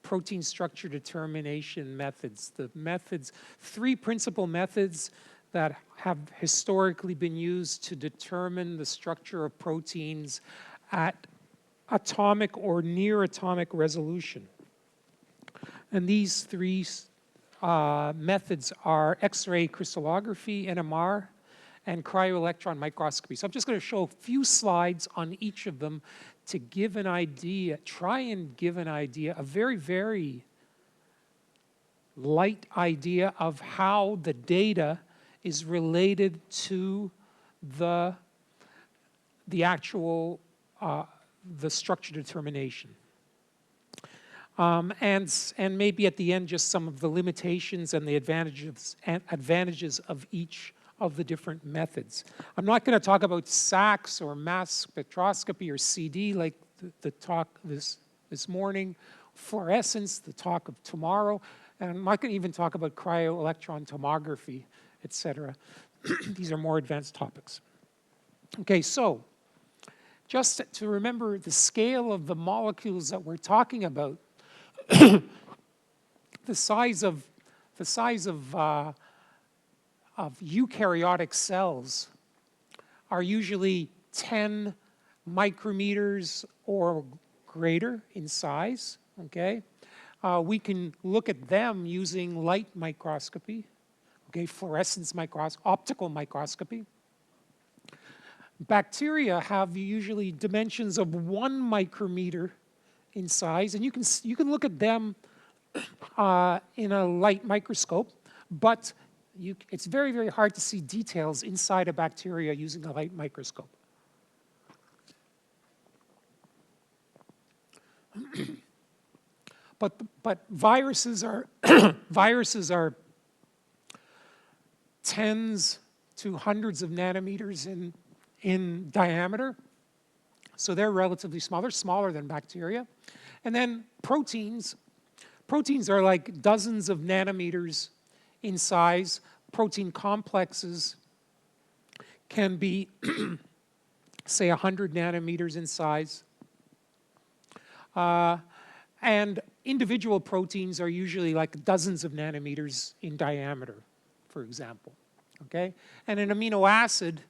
protein structure determination methods. The methods, 3 principal methods that have historically been used to determine the structure of proteins at atomic or near atomic resolution. And these 3 methods are X-ray crystallography, NMR, and cryo-electron microscopy. So I'm just going to show a few slides on each of them to give an idea, try and give an idea, a very, very light idea of how the data is related to the actual, the structure determination. And maybe at the end, just some of the limitations and the advantages of each of the different methods. I'm not going to talk about SACS or mass spectroscopy or CD like the talk this morning, fluorescence, the talk of tomorrow, and I'm not going to even talk about cryo-electron tomography, etc. These are more advanced topics. Okay, so just to remember the scale of the molecules that we're talking about, the size of eukaryotic cells are usually 10 micrometers or greater in size, okay? We can look at them using light microscopy, okay, fluorescence microscopy, optical microscopy. Bacteria have usually dimensions of 1 micrometer in size, and you can look at them in a light microscope, but it's very, very hard to see details inside a bacteria using a light microscope. But viruses are viruses are tens to hundreds of nanometers in diameter, so they're relatively small. They're smaller than bacteria. And then proteins are like dozens of nanometers in size. Protein complexes can be, say, 100 nanometers in size. And individual proteins are usually like dozens of nanometers in diameter, for example. Okay? And an amino acid,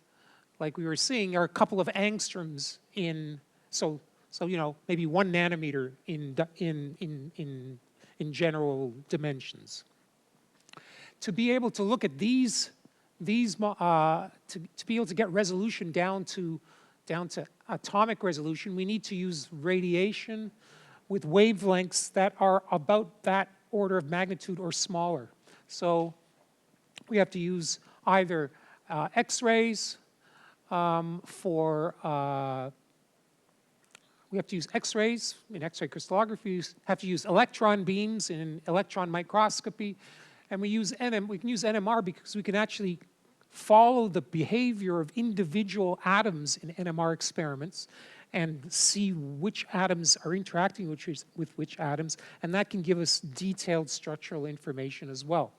like we were seeing, are a couple of angstroms in, so you know, maybe 1 nanometer in general dimensions. To be able to look at to be able to get resolution down to atomic resolution, we need to use radiation with wavelengths that are about that order of magnitude or smaller. So we have to use either X-rays we have to use X-rays in X-ray crystallography, have to use electron beams in electron microscopy, and we can use NMR because we can actually follow the behavior of individual atoms in NMR experiments and see which atoms are interacting with which atoms, and that can give us detailed structural information as well.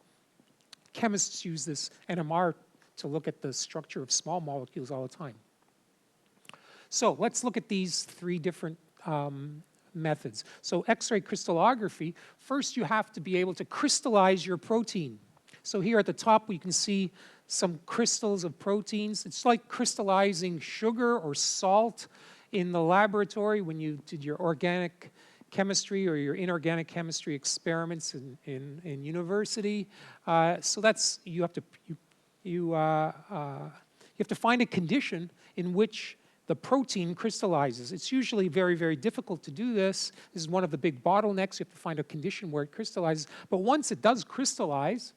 Chemists use this NMR to look at the structure of small molecules all the time. So let's look at these 3 different methods. So X-ray crystallography, first you have to be able to crystallize your protein. So here at the top we can see some crystals of proteins. It's like crystallizing sugar or salt in the laboratory when you did your organic chemistry or your inorganic chemistry experiments in university. So that's, you have to find a condition in which the protein crystallizes. It's usually very, very difficult to do this. This is one of the big bottlenecks. You have to find a condition where it crystallizes. But once it does crystallize,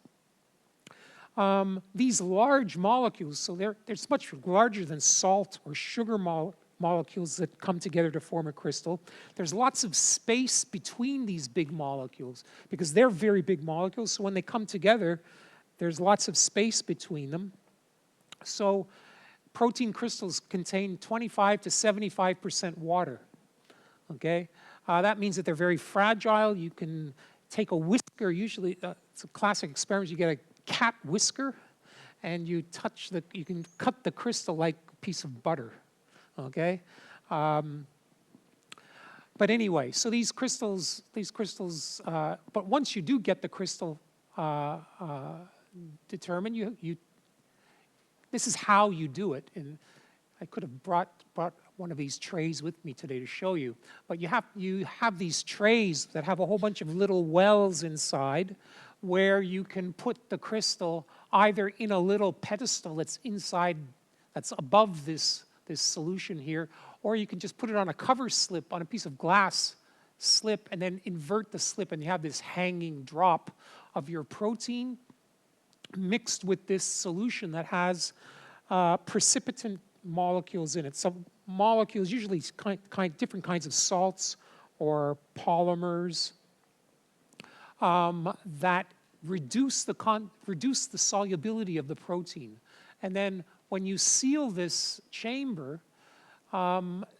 these large molecules, so they're much larger than salt or sugar molecules that come together to form a crystal. There's lots of space between these big molecules because they're very big molecules. So when they come together, there's lots of space between them. So protein crystals contain 25 to 75% water, okay? That means that they're very fragile. You can take a whisker, usually, it's a classic experiment, you get a cat whisker, and you can cut the crystal like a piece of butter, okay? But But anyway, so these crystals, but once you do get the crystal determined, this is how you do it. And I could have brought one of these trays with me today to show you. But you have these trays that have a whole bunch of little wells inside where you can put the crystal either in a little pedestal that's inside, that's above this solution here, or you can just put it on a cover slip, on a piece of glass slip, and then invert the slip, and you have this hanging drop of your protein mixed with this solution that has precipitant molecules in it. So molecules, usually different kinds of salts or polymers that reduce the solubility of the protein. And then when you seal this chamber,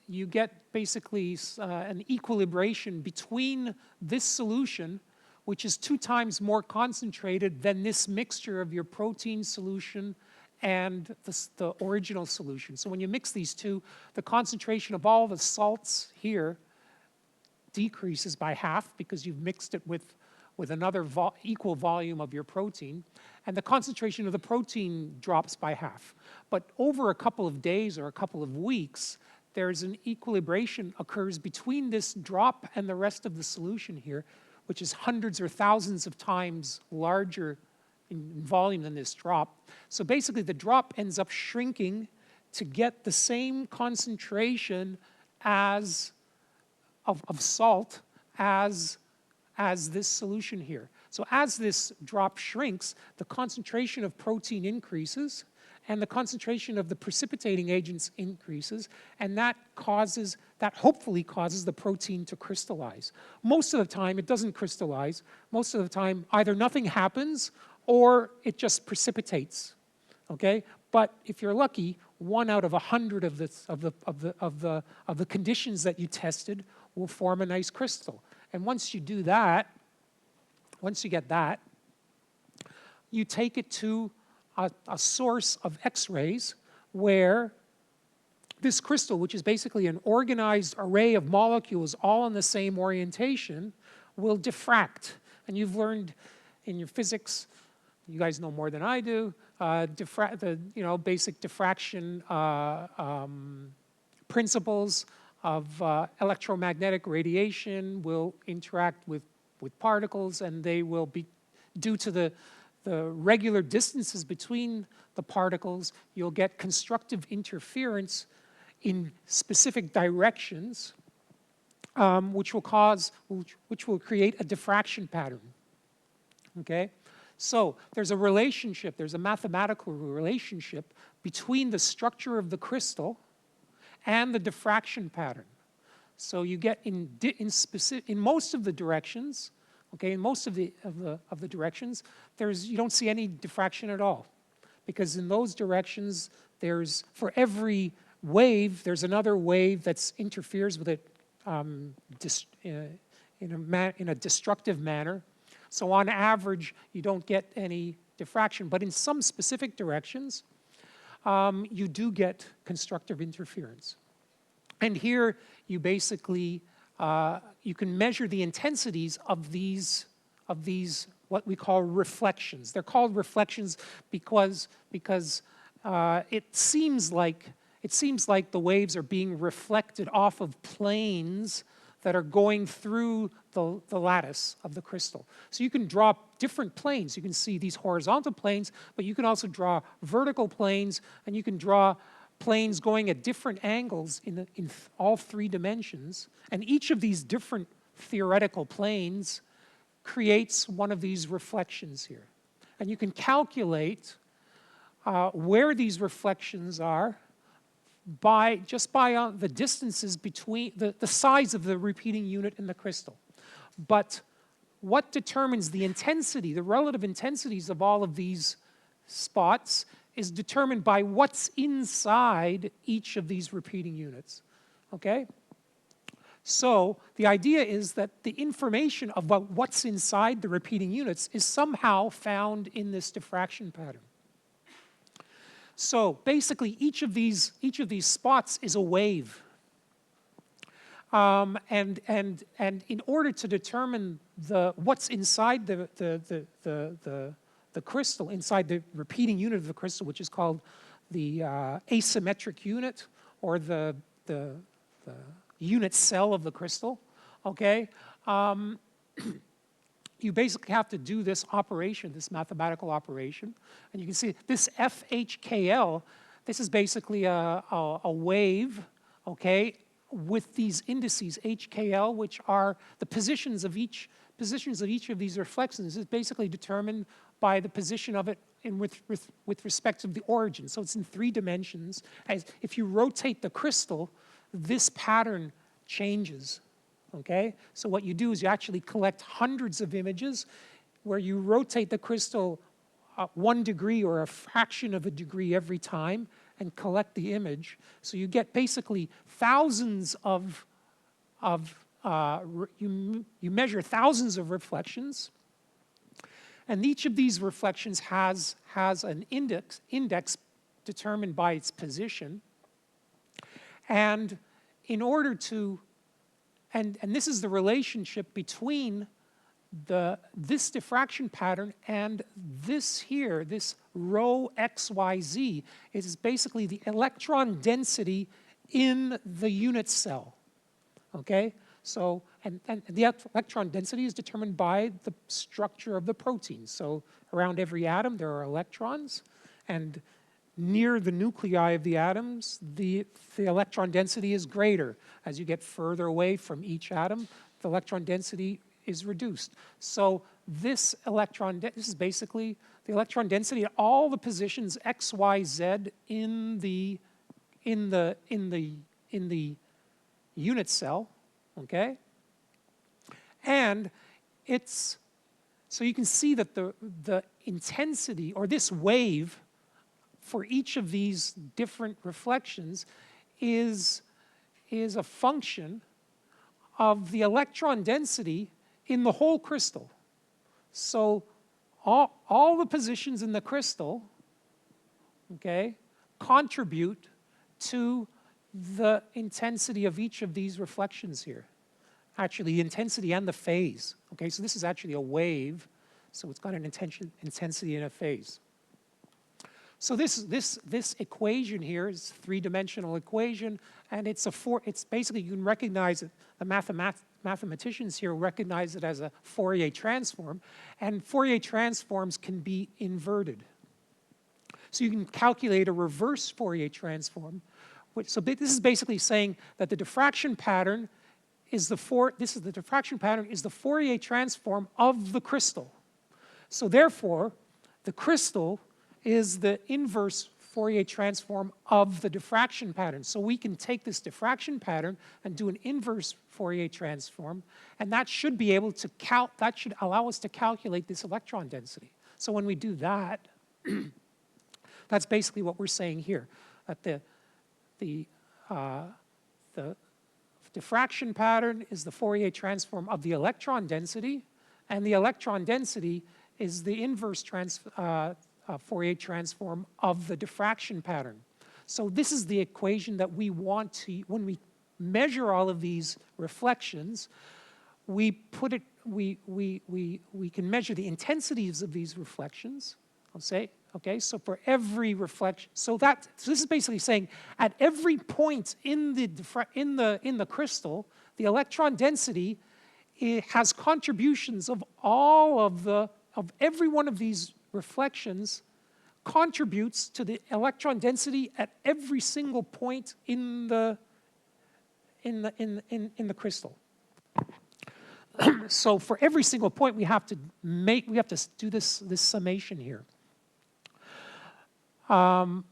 you get basically an equilibration between this solution, which is 2 times more concentrated than this mixture of your protein solution and the original solution. So when you mix these two, the concentration of all the salts here decreases by half because you've mixed it with another equal volume of your protein, and the concentration of the protein drops by half. But over a couple of days or a couple of weeks, there's an equilibration occurs between this drop and the rest of the solution here, which is hundreds or thousands of times larger in volume than this drop. So basically the drop ends up shrinking to get the same concentration of salt as this solution here. So as this drop shrinks, the concentration of protein increases and the concentration of the precipitating agents increases, and that hopefully causes the protein to crystallize. Most of the time it doesn't crystallize. Most of the time either nothing happens or it just precipitates. Okay? But if you're lucky, 1 out of 100 of the conditions that you tested will form a nice crystal. And once you do that, once you get that, you take it to a source of X-rays where this crystal, which is basically an organized array of molecules all in the same orientation, will diffract. And you've learned in your physics, you guys know more than I do, basic diffraction principles of electromagnetic radiation will interact with particles, and they will be, due to the regular distances between the particles, you'll get constructive interference in specific directions, which will create a diffraction pattern. Okay? So there's a relationship, there's a mathematical relationship between the structure of the crystal and the diffraction pattern. So you get in most of the directions, okay, in most of the directions, you don't see any diffraction at all, because in those directions, for every wave, there's another wave that interferes with it in a destructive manner. So on average, you don't get any diffraction, but in some specific directions, you do get constructive interference. And here, you basically, you can measure the intensities of these what we call reflections. They're called reflections because it seems like the waves are being reflected off of planes that are going through the lattice of the crystal. So you can draw different planes. You can see these horizontal planes, but you can also draw vertical planes, and you can draw planes going at different angles in all 3 dimensions. And each of these different theoretical planes creates one of these reflections here. And you can calculate where these reflections are just by the distances between the size of the repeating unit in the crystal. But what determines the intensity, the relative intensities of all of these spots, is determined by what's inside each of these repeating units. Okay? So the idea is that the information about what's inside the repeating units is somehow found in this diffraction pattern. So basically, each of these spots is a wave. And in order to determine what's inside the crystal, inside the repeating unit of the crystal, which is called the asymmetric unit, or the unit cell of the crystal, okay? You basically have to do this operation, this mathematical operation. And you can see this FHKL, this is basically a wave, okay, with these indices, HKL, which are the positions of each of these reflections, is basically determined by the position of it with respect to the origin. So it's in 3 dimensions. As if you rotate the crystal, this pattern changes, okay? So what you do is you actually collect hundreds of images where you rotate the crystal 1 degree or a fraction of a degree every time and collect the image. So you get basically thousands you measure thousands of reflections, and each of these reflections has an index determined by its position. And in order to, and this is the relationship between this diffraction pattern and this here, this rho XYZ, is basically the electron density in the unit cell, okay? So, and the electron density is determined by the structure of the protein. So around every atom there are electrons, and near the nuclei of the atoms, the electron density is greater. As you get further away from each atom, the electron density is reduced. So this is basically the electron density at all the positions X, Y, Z in the unit cell, okay? And so you can see that the intensity, or this wave, for each of these different reflections is a function of the electron density in the whole crystal. So all the positions in the crystal, okay, contribute to the intensity of each of these reflections here. Actually, the intensity and the phase. Okay, so this is actually a wave, so it's got an intensity and a phase. So this equation here is a 3-dimensional equation, and it's basically, you can recognize it, the mathematicians here recognize it as a Fourier transform, and Fourier transforms can be inverted. So you can calculate a reverse Fourier transform. So this is basically saying that the diffraction pattern is the Fourier transform of the crystal. So therefore, the crystal is the inverse Fourier transform of the diffraction pattern. So we can take this diffraction pattern and do an inverse Fourier transform, and that should be able to that should allow us to calculate this electron density. So when we do that, that's basically what we're saying here. That the diffraction pattern is the Fourier transform of the electron density, and the electron density is the inverse Fourier transform of the diffraction pattern. So this is the equation that we want to, when we measure all of these reflections, we can measure the intensities of these reflections, I'll say. Okay, so for every reflection, so this is basically saying at every point in the crystal, the electron density has contributions of every one of these reflections contributes to the electron density at every single point in the crystal. So for every single point, we have to do this summation here. The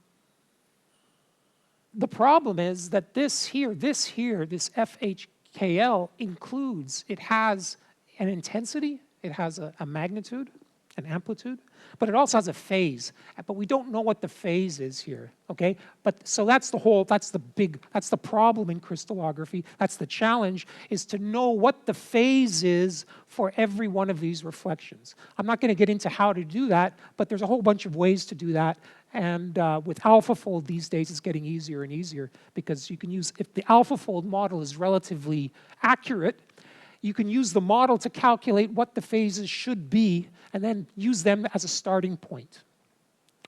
problem is that this FHKL includes, it has an intensity, it has a magnitude, an amplitude, but it also has a phase. But we don't know what the phase is here, okay? So that's the problem in crystallography. That's the challenge, is to know what the phase is for every one of these reflections. I'm not going to get into how to do that, but there's a whole bunch of ways to do that, And with AlphaFold these days, it's getting easier and easier because you can use, if the AlphaFold model is relatively accurate, you can use the model to calculate what the phases should be and then use them as a starting point.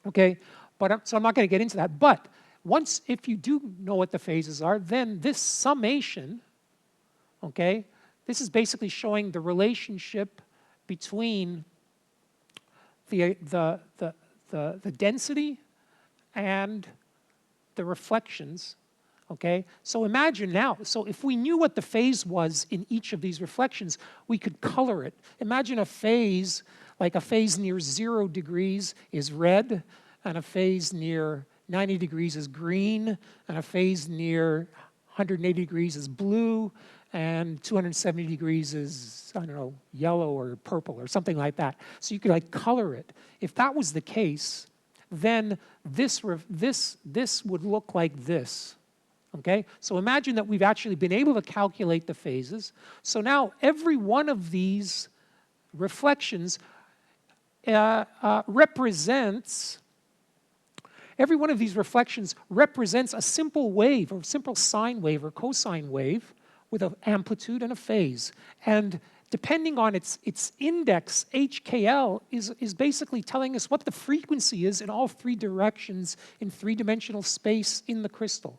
Okay, but so I'm not going to get into that. But once, if you do know what the phases are, then this summation, okay, this is basically showing the relationship between the density and the reflections, okay? So imagine now, so if we knew what the phase was in each of these reflections, we could color it. Imagine a phase, like a phase near 0 degrees is red, and a phase near 90 degrees is green, and a phase near 180 degrees is blue, and 270 degrees is, I don't know, yellow or purple or something like that. So you could like color it. If that was the case, then this would look like this. Okay? So imagine that we've actually been able to calculate the phases. So now every one of these reflections represents a simple wave, or simple sine wave or cosine wave with an amplitude and a phase. And depending on its index, HKL is basically telling us what the frequency is in all 3 directions in 3-dimensional space in the crystal.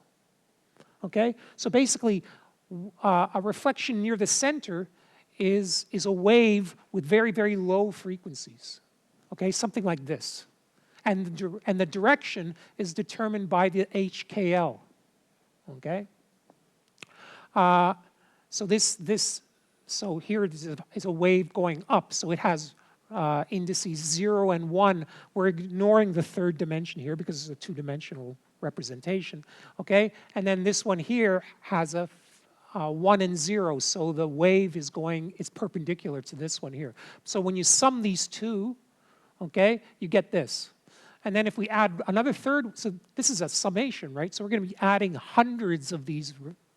Okay? So basically, a reflection near the center is a wave with very, very low frequencies. Okay? Something like this. And the direction is determined by the HKL. Okay? So here is a wave going up. So it has indices 0 and 1. We're ignoring the 3rd dimension here because it's a 2-dimensional representation. Okay? And then this one here has a 1 and 0. So the wave is it's perpendicular to this one here. So when you sum these two, okay, you get this. And then if we add another third, so this is a summation, right? So we're going to be adding hundreds of these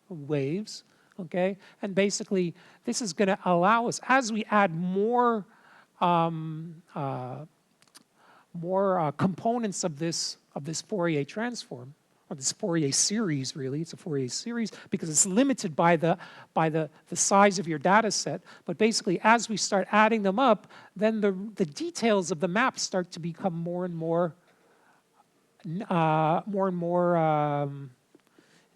waves, okay? And basically, this is going to allow us, as we add more components of this Fourier transform, or this Fourier series, really. It's a Fourier series because it's limited by the size of your data set. But basically, as we start adding them up, then the details of the map start to become more and more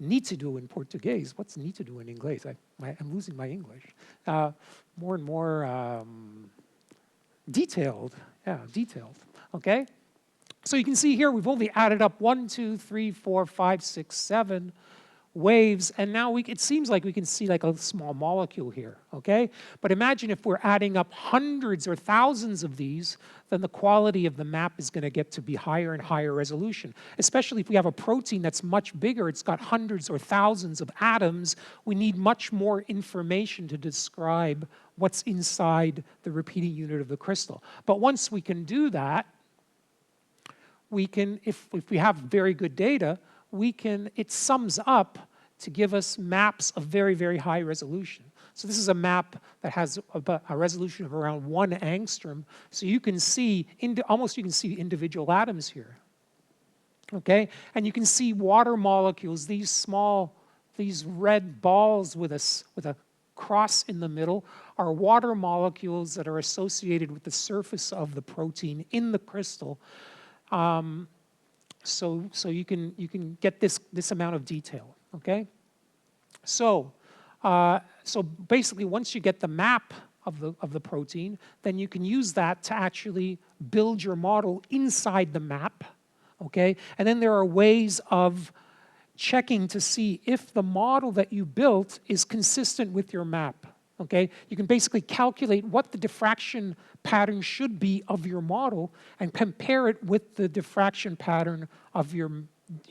nítido in Portuguese. What's nítido in English? I'm losing my English. More and more detailed. Yeah, detailed. Okay? So you can see here we've only added up 1, 2, 3, 4, 5, 6, 7 waves, and now it seems like we can see like a small molecule here, okay? But imagine if we're adding up hundreds or thousands of these, then the quality of the map is going to get to be higher and higher resolution. Especially if we have a protein that's much bigger, it's got hundreds or thousands of atoms, we need much more information to describe what's inside the repeating unit of the crystal. But once we can do that, we can, if we have very good data, it sums up to give us maps of very, very high resolution. So this is a map that has a resolution of around 1 angstrom. So you can see, almost you can see individual atoms here. Okay? And you can see water molecules, these red balls with a cross in the middle are water molecules that are associated with the surface of the protein in the crystal. So you can get this amount of detail, okay? So basically, once you get the map of the protein, then you can use that to actually build your model inside the map, okay? And then there are ways of checking to see if the model that you built is consistent with your map. Okay? You can basically calculate what the diffraction pattern should be of your model and compare it with the diffraction pattern of your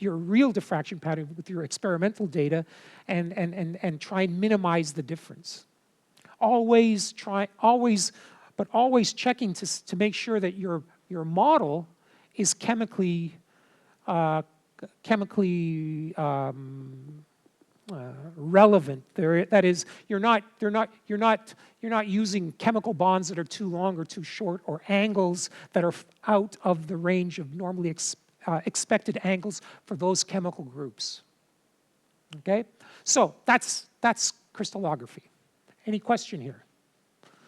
real diffraction pattern with your experimental data and try and minimize the difference. Always checking to make sure that your model is chemically relevant. That is, you're not using chemical bonds that are too long or too short, or angles that are out of the range of normally expected angles for those chemical groups. Okay, so that's crystallography. Any question here?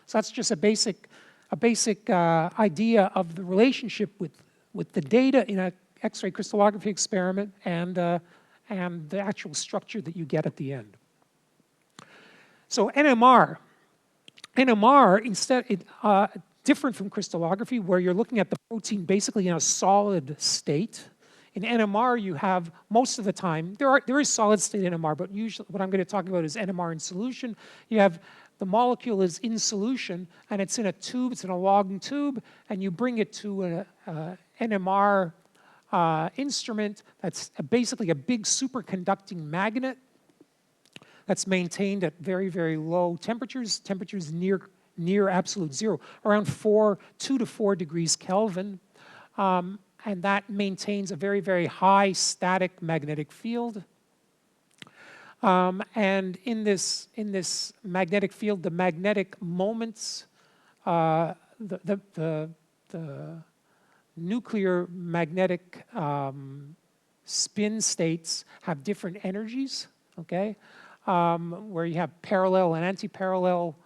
So that's just a basic idea of the relationship with the data in an X-ray crystallography experiment and the actual structure that you get at the end. So NMR instead, different from crystallography, where you're looking at the protein basically in a solid state. In NMR, you have, most of the time, there is solid state NMR, but usually what I'm going to talk about is NMR in solution. You have the molecule is in solution, and it's in a tube, it's in a Lawton tube, and you bring it to an NMR instrument that's basically a big superconducting magnet that's maintained at very, very low temperatures near absolute zero, around 2 to 4 degrees Kelvin. And that maintains a very, very high static magnetic field. And in this magnetic field, the magnetic moments, the nuclear magnetic spin states have different energies, okay? Where you have parallel and anti-parallel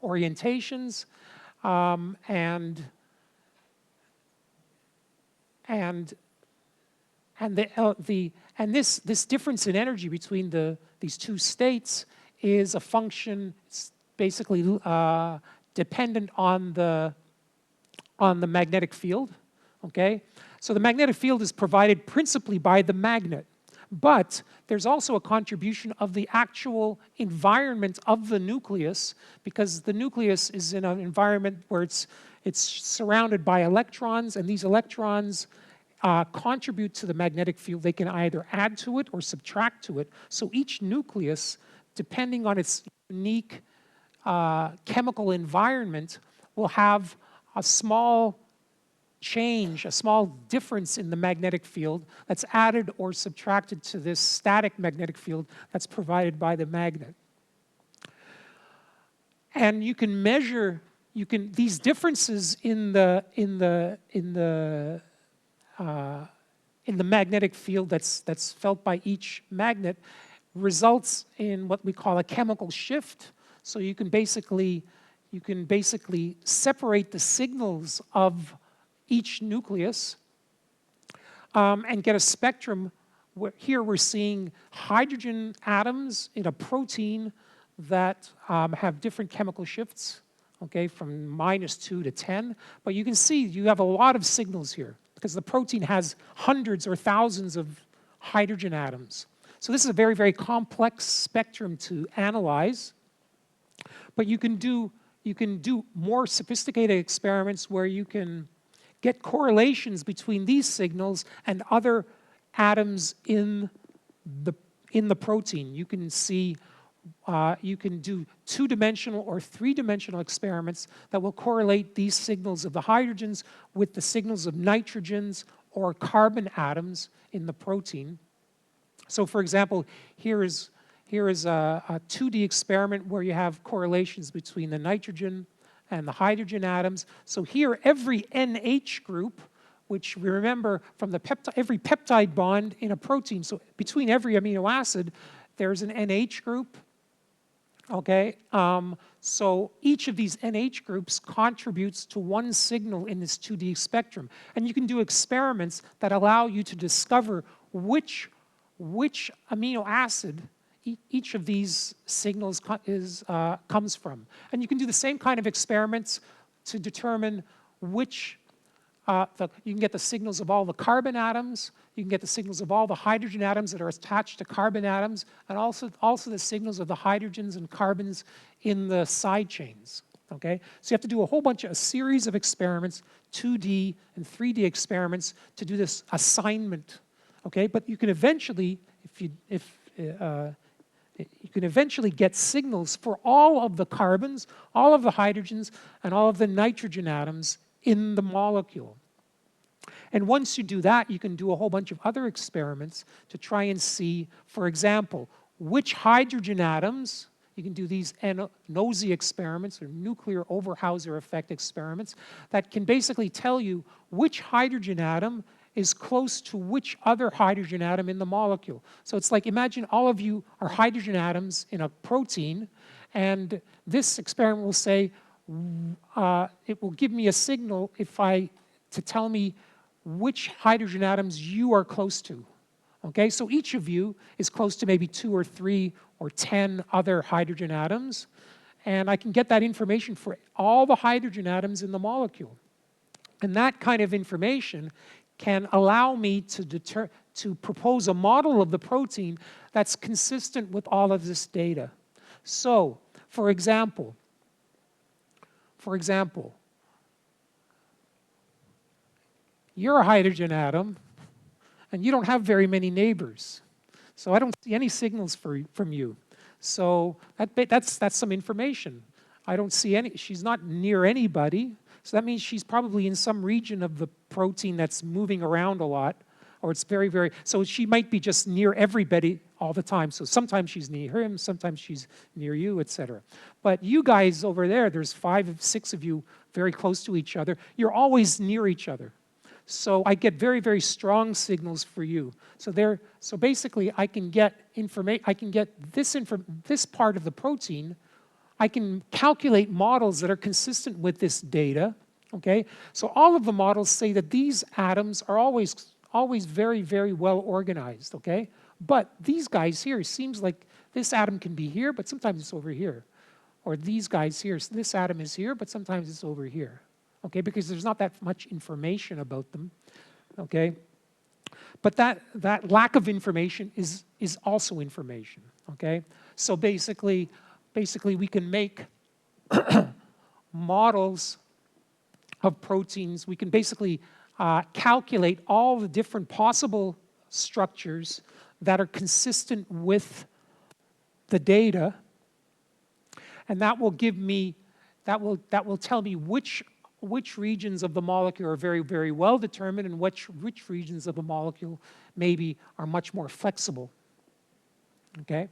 orientations. And this difference in energy between these two states is a function. It's basically dependent on the magnetic field. Okay, so the magnetic field is provided principally by the magnet, but there's also a contribution of the actual environment of the nucleus, because the nucleus is in an environment where it's surrounded by electrons, and these electrons contribute to the magnetic field. They can either add to it or subtract to it. So each nucleus, depending on its unique chemical environment, will have a small change, a small difference in the magnetic field that's added or subtracted to this static magnetic field that's provided by the magnet. And you can measure, these differences in the magnetic field that's felt by each magnet results in what we call a chemical shift. So you can basically separate the signals of each nucleus and get a spectrum where here we're seeing hydrogen atoms in a protein that have different chemical shifts, okay, from -2 to 10. But you can see you have a lot of signals here because the protein has hundreds or thousands of hydrogen atoms. So this is a very, very complex spectrum to analyze. But you can do more sophisticated experiments where you can get correlations between these signals and other atoms in the protein. You can see, you can do 2-dimensional or 3-dimensional experiments that will correlate these signals of the hydrogens with the signals of nitrogens or carbon atoms in the protein. So for example, here is a 2D experiment where you have correlations between the nitrogen and the hydrogen atoms. So here, every NH group, which we remember from the every peptide bond in a protein, so between every amino acid, there's an NH group, okay? So each of these NH groups contributes to one signal in this 2D spectrum. And you can do experiments that allow you to discover which amino acid each of these signals comes from. And you can do the same kind of experiments to determine which, you can get the signals of all the carbon atoms, you can get the signals of all the hydrogen atoms that are attached to carbon atoms, and also the signals of the hydrogens and carbons in the side chains, okay? So you have to do a series of experiments, 2D and 3D experiments, to do this assignment, okay? But you can eventually, you can eventually get signals for all of the carbons, all of the hydrogens, and all of the nitrogen atoms in the molecule. And once you do that, you can do a whole bunch of other experiments to try and see, for example, which hydrogen atoms You can do these NOESY experiments, or nuclear Overhauser effect experiments, that can basically tell you which hydrogen atom is close to which other hydrogen atom in the molecule. So it's like, imagine all of you are hydrogen atoms in a protein, and this experiment will say, it will give me a signal to tell me which hydrogen atoms you are close to. Okay, so each of you is close to maybe 2 or 3 or 10 other hydrogen atoms, and I can get that information for all the hydrogen atoms in the molecule. And that kind of information can allow me to propose a model of the protein that's consistent with all of this data. So, for example, you're a hydrogen atom, and you don't have very many neighbors. So I don't see any signals from you. So that's some information. I don't see any, she's not near anybody. So that means she's probably in some region of the protein that's moving around a lot, or it's very, very, so she might be just near everybody all the time. So sometimes she's near him, sometimes she's near you, etc. But you guys over there, there's 5 or 6 of you very close to each other. You're always near each other. So I get very, very strong signals for you. So basically, I can get information. I can get this part of the protein. I can calculate models that are consistent with this data. Okay. So all of the models say that these atoms are always very, very well organized. Okay. But these guys here, it seems like this atom can be here, but sometimes it's over here. Or these guys here, this atom is here, but sometimes it's over here. Okay, because there's not that much information about them, okay? But that lack of information is also information, okay? So basically we can make models of proteins. We can basically calculate all the different possible structures that are consistent with the data, and that will give me, that will tell me which regions of the molecule are very, very well determined, and which regions of the molecule maybe are much more flexible. Okay?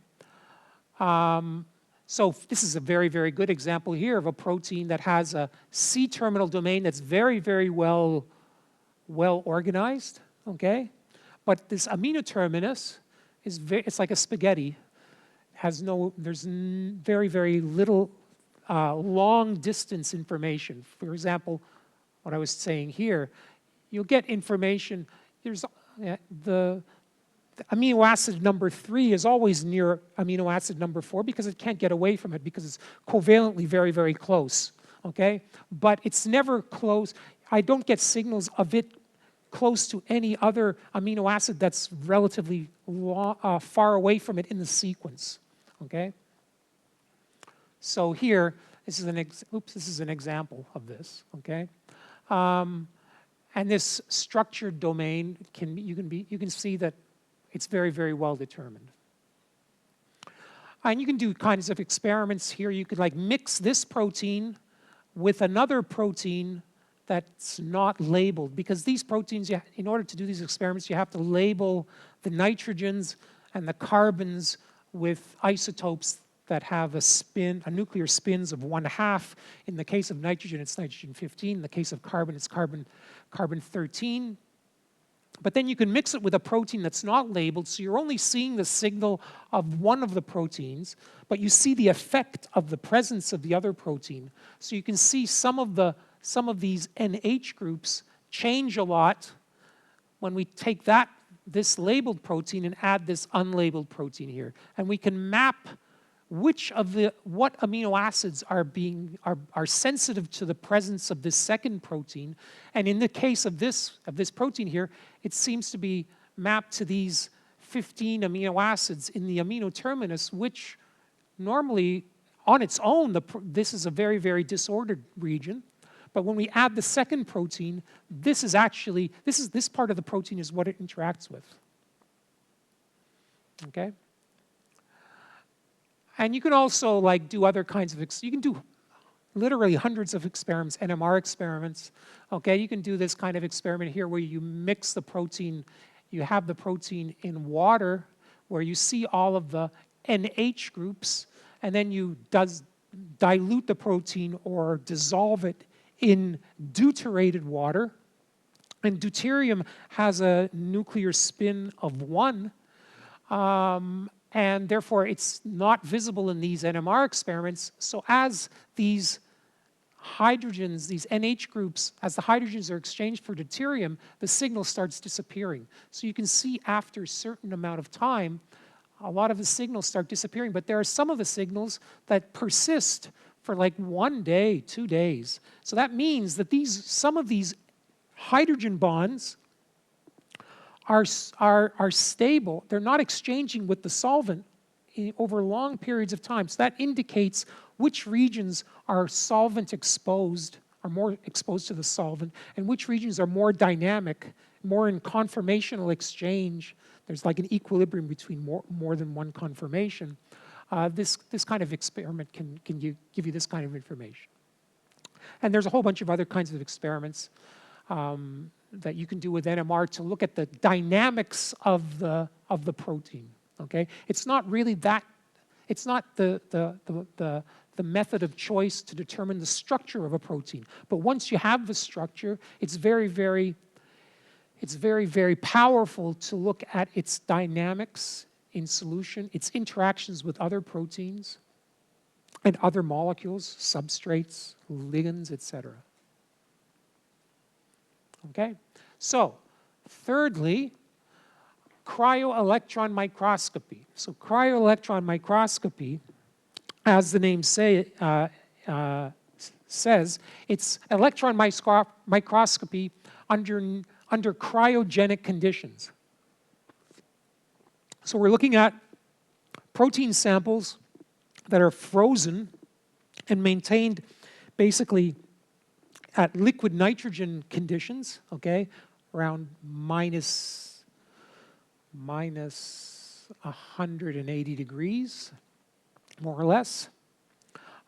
So this is a very, very good example here of a protein that has a C-terminal domain that's very, very well organized. Okay? But this amino terminus it's like a spaghetti. There's very, very little long distance information. For example, what I was saying here, you'll get information. There's the amino acid number 3 is always near amino acid number 4 because it can't get away from it because it's covalently very, very close. Okay, but it's never close. I don't get signals of it close to any other amino acid that's relatively far away from it in the sequence. Okay. So here, this is an example of this, okay? And this structured domain you can see that it's very, very well determined. And you can do kinds of experiments here. You could like mix this protein with another protein that's not labeled, because these proteins, in order to do these experiments, you have to label the nitrogens and the carbons with isotopes that have a nuclear spins of 1/2. In the case of nitrogen, it's nitrogen 15. In the case of carbon, it's carbon 13. But then you can mix it with a protein that's not labeled, so you're only seeing the signal of one of the proteins, but you see the effect of the presence of the other protein. So you can see some of these NH groups change a lot when we take this labeled protein and add this unlabeled protein here. And we can map what amino acids are sensitive to the presence of this second protein. And in the case of this protein here, it seems to be mapped to these 15 amino acids in the amino terminus, which normally on its own, this is a very, very disordered region. But when we add the second protein, this part of the protein is what it interacts with. Okay? And you can also like do other kinds of, you can do literally hundreds of experiments, NMR experiments. Okay, you can do this kind of experiment here where you mix the protein, you have the protein in water where you see all of the NH groups, and then you dilute the protein or dissolve it in deuterated water. And deuterium has a nuclear spin of 1, and therefore it's not visible in these NMR experiments. So as these hydrogens, these NH groups, as the hydrogens are exchanged for deuterium, the signal starts disappearing. So you can see after a certain amount of time, a lot of the signals start disappearing, but there are some of the signals that persist for like 1 day, 2 days. So that means that some of these hydrogen bonds are stable. They're not exchanging with the solvent over long periods of time. So that indicates which regions are solvent exposed, are more exposed to the solvent, and which regions are more dynamic, more in conformational exchange. There's like an equilibrium between more than one conformation. This kind of experiment can give you this kind of information. And there's a whole bunch of other kinds of experiments that you can do with NMR to look at the dynamics of the protein. Okay, it's not really that. It's not the method of choice to determine the structure of a protein. But once you have the structure, it's very, very powerful to look at its dynamics in solution, its interactions with other proteins and other molecules, substrates, ligands, etc. Okay, so thirdly, cryo-electron microscopy. So cryo-electron microscopy, as the name says, it's electron microscopy under cryogenic conditions. So we're looking at protein samples that are frozen and maintained basically at liquid nitrogen conditions, okay, around minus 180 degrees, more or less.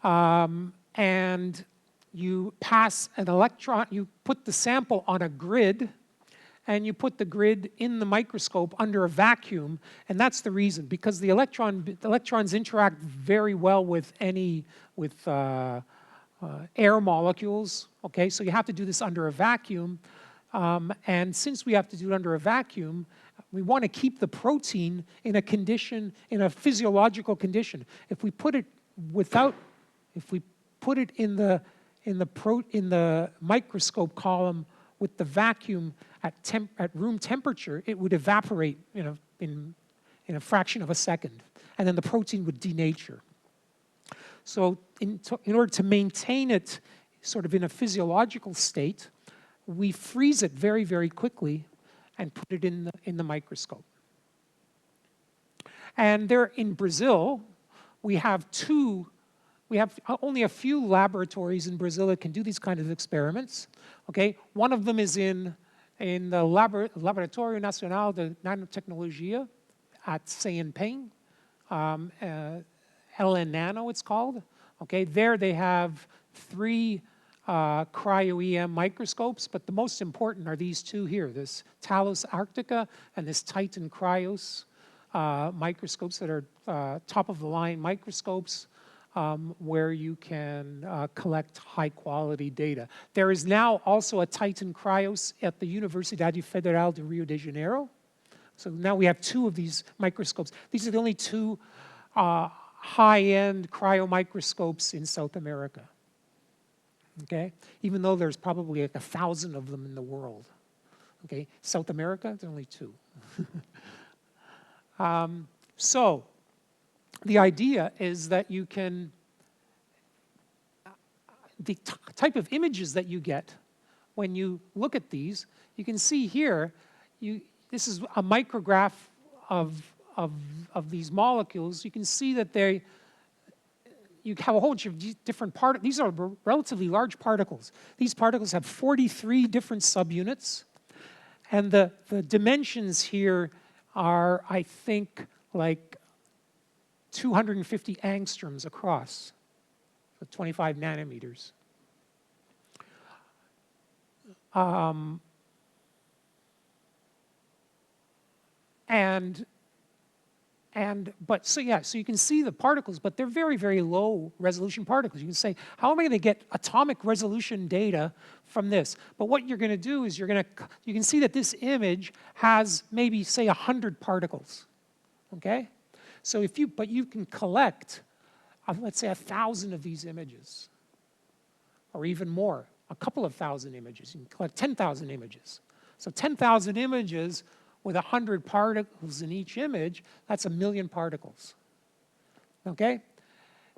And you pass an electron, you put the sample on a grid, and you put the grid in the microscope under a vacuum, and that's the reason, because the electrons interact very well with air molecules, okay? So you have to do this under a vacuum, and since we have to do it under a vacuum, we want to keep the protein in a condition, in a physiological condition. If we put it in the microscope column with the vacuum at room temperature, it would evaporate, in a fraction of a second, and then the protein would denature. So in order to maintain it sort of in a physiological state, we freeze it very, very quickly and put it in the microscope. And there in Brazil, we have only a few laboratories in Brazil that can do these kind of experiments. Okay, one of them is in the Laboratório Nacional de Nanotecnologia at Saint-Ping, LN Nano it's called. Okay, there they have 3 cryo-EM microscopes, but the most important are these 2 here, this Talos Arctica and this Titan Cryos microscopes that are top-of-the-line microscopes where you can collect high-quality data. There is now also a Titan Cryos at the Universidade Federal de Rio de Janeiro. So now we have 2 of these microscopes. These are the only 2 high-end cryo microscopes in South America. Okay, even though there's probably like 1,000 of them in the world. Okay, South America, there's only 2. So the idea is that you can, the type of images that you get when you look at these, you can see here, this is a micrograph of these molecules. You can see that you have a whole bunch of different particles. These are relatively large particles. These particles have 43 different subunits. And the dimensions here are, I think, like 250 angstroms across, so 25 nanometers. And So you can see the particles, but they're very, very low resolution particles. You can say, how am I going to get atomic resolution data from this? But what you're going to do is you can see that this image has maybe, say, 100 particles, okay? So but you can collect, let's say, 1,000 of these images, or even more, a couple of thousand images. You can collect 10,000 images. So 10,000 images with 100 particles in each image, that's 1,000,000 particles, okay?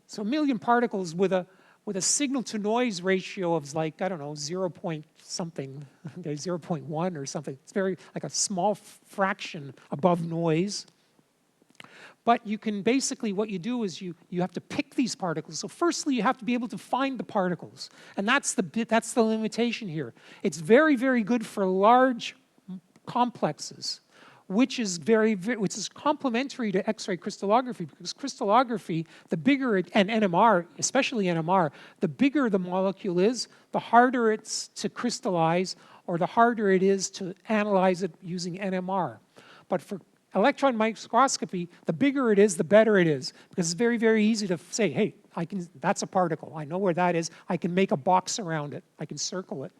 So 1,000,000 particles with a signal-to-noise ratio of like, I don't know, 0 point something, okay, 0.1 or something. It's very, like a small fraction above noise. But you can basically, what you do is you have to pick these particles. So firstly, you have to be able to find the particles. And that's the limitation here. It's very, very good for large complexes, which is complementary to X-ray crystallography, because crystallography, the bigger and NMR, especially NMR, the bigger the molecule is, the harder it's to crystallize, or the harder it is to analyze it using NMR. But for electron microscopy, the bigger it is, the better it is, because it's very, very easy to say, hey, that's a particle. I know where that is. I can make a box around it. I can circle it.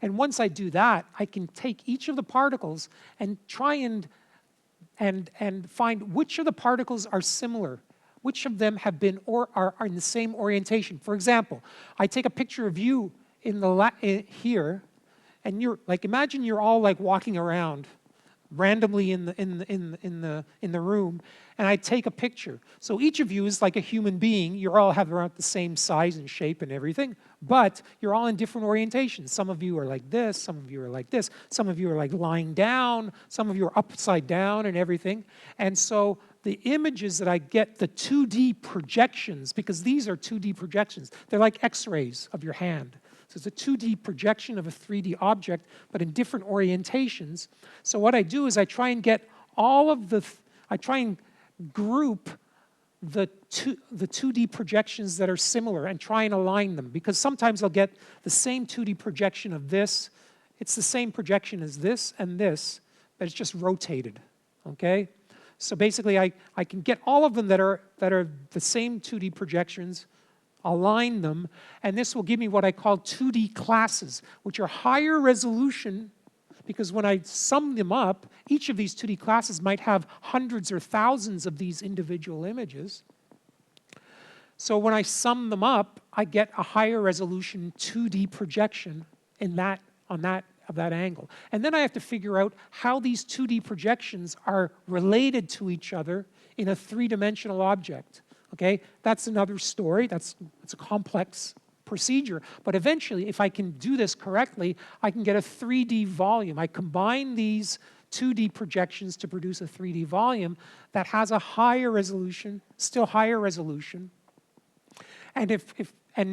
And once I do that, I can take each of the particles and try and find which of the particles are similar, which of them have been or are in the same orientation. For example, I take a picture of you here, and imagine you're all like walking around randomly in the room, and I take a picture. So each of you is like a human being. You all have around the same size and shape and everything, but you're all in different orientations. Some of you are like this, some of you are like this, some of you are like lying down, some of you are upside down and everything. And so the images that I get, the 2D projections, because these are 2D projections, they're like X-rays of your hand. So it's a 2D projection of a 3D object, but in different orientations. So what I do is I try and get I try and group the 2D projections that are similar and try and align them, because sometimes I'll get the same 2D projection of this. It's the same projection as this and this, but it's just rotated, okay? So basically I can get all of them that are the same 2D projections, align them, and this will give me what I call 2D classes, which are higher resolution, because when I sum them up, each of these 2D classes might have hundreds or thousands of these individual images. So when I sum them up, I get a higher resolution 2D projection of that angle. And then I have to figure out how these 2D projections are related to each other in a three-dimensional object. Okay, that's another story. It's a complex procedure. But eventually, if I can do this correctly, I can get a 3D volume. I combine these 2D projections to produce a 3D volume that has a higher resolution, still higher resolution. And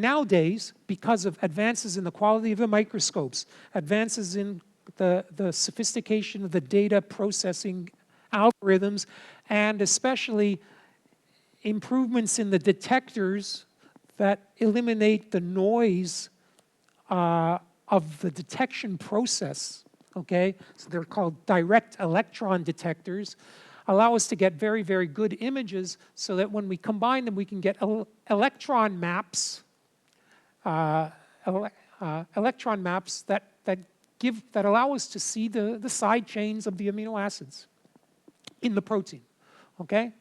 nowadays, because of advances in the quality of the microscopes, advances in the sophistication of the data processing algorithms, and especially improvements in the detectors that eliminate the noise of the detection process, okay? So they're called direct electron detectors, allow us to get very, very good images so that when we combine them, we can get electron maps, that allow us to see the side chains of the amino acids in the protein, okay?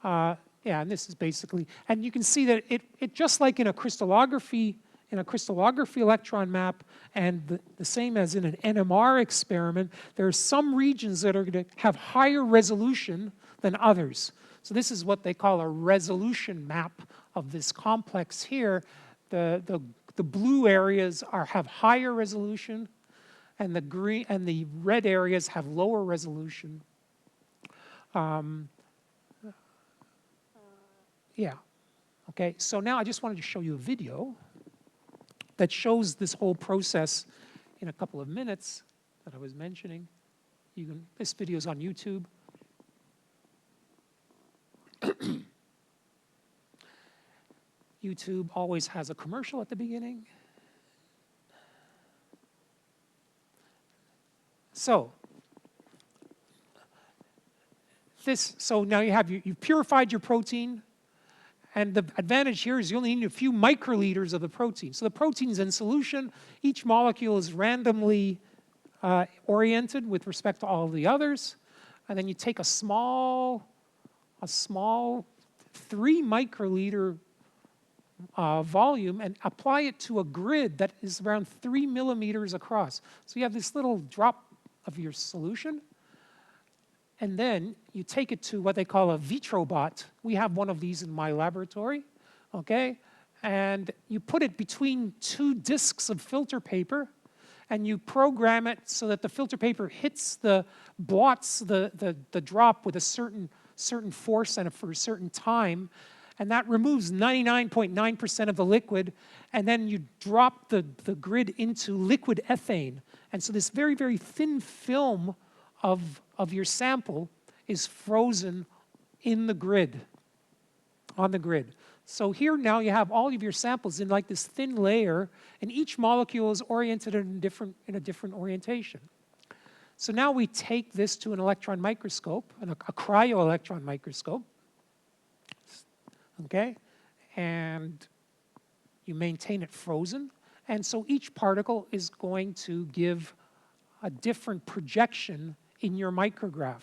Yeah, and this is basically, and you can see that it just like in a crystallography electron map, and the same as in an NMR experiment, there are some regions that are going to have higher resolution than others. So this is what they call a resolution map of this complex here. The blue areas have higher resolution, and the green and the red areas have lower resolution. Yeah, okay, so now I just wanted to show you a video that shows this whole process in a couple of minutes that I was mentioning. This video is on YouTube. YouTube always has a commercial at the beginning. So, so now you've purified your protein, and the advantage here is you only need a few microliters of the protein. So the protein's in solution. Each molecule is randomly oriented with respect to all of the others. And then you take a small 3 microliter volume and apply it to a grid that is around 3 millimeters across. So you have this little drop of your solution. And then you take it to what they call a vitrobot. We have one of these in my laboratory, okay? And you put it between 2 discs of filter paper, and you program it so that the filter paper hits blots the drop with a certain force and for a certain time, and that removes 99.9% of the liquid, and then you drop the grid into liquid ethane. And so this very, very thin film of your sample is frozen in the grid, on the grid. So here now you have all of your samples in like this thin layer, and each molecule is oriented in a different orientation. So now we take this to an electron microscope, a cryo-electron microscope, okay? And you maintain it frozen. And so each particle is going to give a different projection in your micrograph.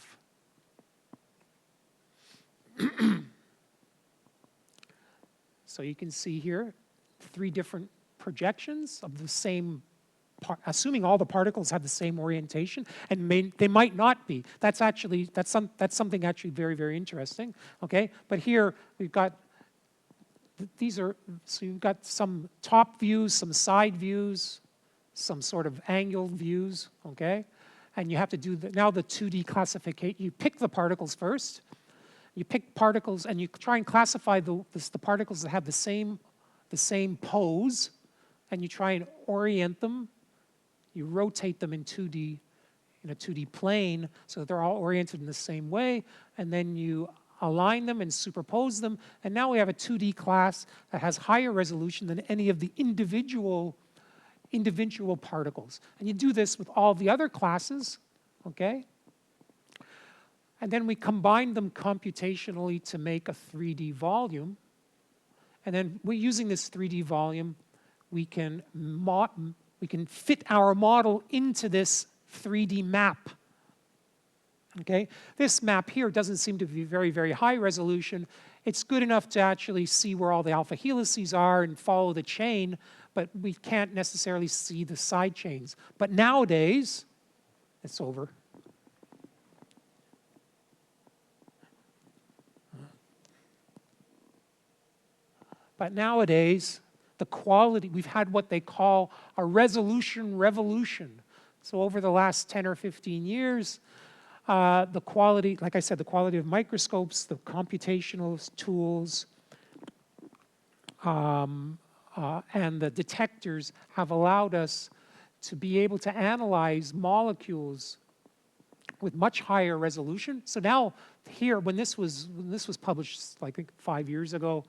So you can see here 3 different projections of the same, assuming all the particles have the same orientation, and they might not be. That's something actually very, very interesting. Okay, but here we've got so you've got some top views, some side views, some sort of angled views. Okay, and you have to do now the 2D classification. You pick the particles first. You pick particles and you try and classify the particles that have the same pose, and you try and orient them. You rotate them in a 2D plane so that they're all oriented in the same way, and then you align them and superpose them, and now we have a 2D class that has higher resolution than any of the individual particles. And you do this with all the other classes, okay? And then we combine them computationally to make a 3D volume. And then using this 3D volume, we can fit our model into this 3D map. Okay? This map here doesn't seem to be very, very high resolution. It's good enough to actually see where all the alpha helices are and follow the chain, but we can't necessarily see the side chains. But nowadays, it's over. But nowadays, the quality, we've had what they call a resolution revolution. So over the last 10 or 15 years, the quality, like I said, the quality of microscopes, the computational tools, and the detectors have allowed us to be able to analyze molecules with much higher resolution. So now here, when this was published, I think 5 years ago,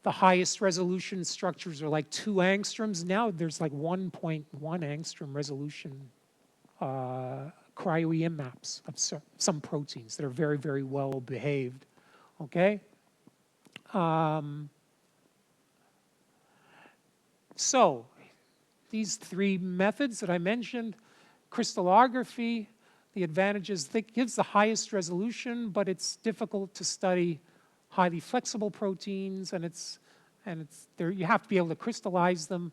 the highest resolution structures are like 2 angstroms. Now there's like 1.1 angstrom resolution cryo-EM maps of some proteins that are very, very well behaved. Okay? So these 3 methods that I mentioned, crystallography, the advantages, it gives the highest resolution, but it's difficult to study highly flexible proteins, and you have to be able to crystallize them.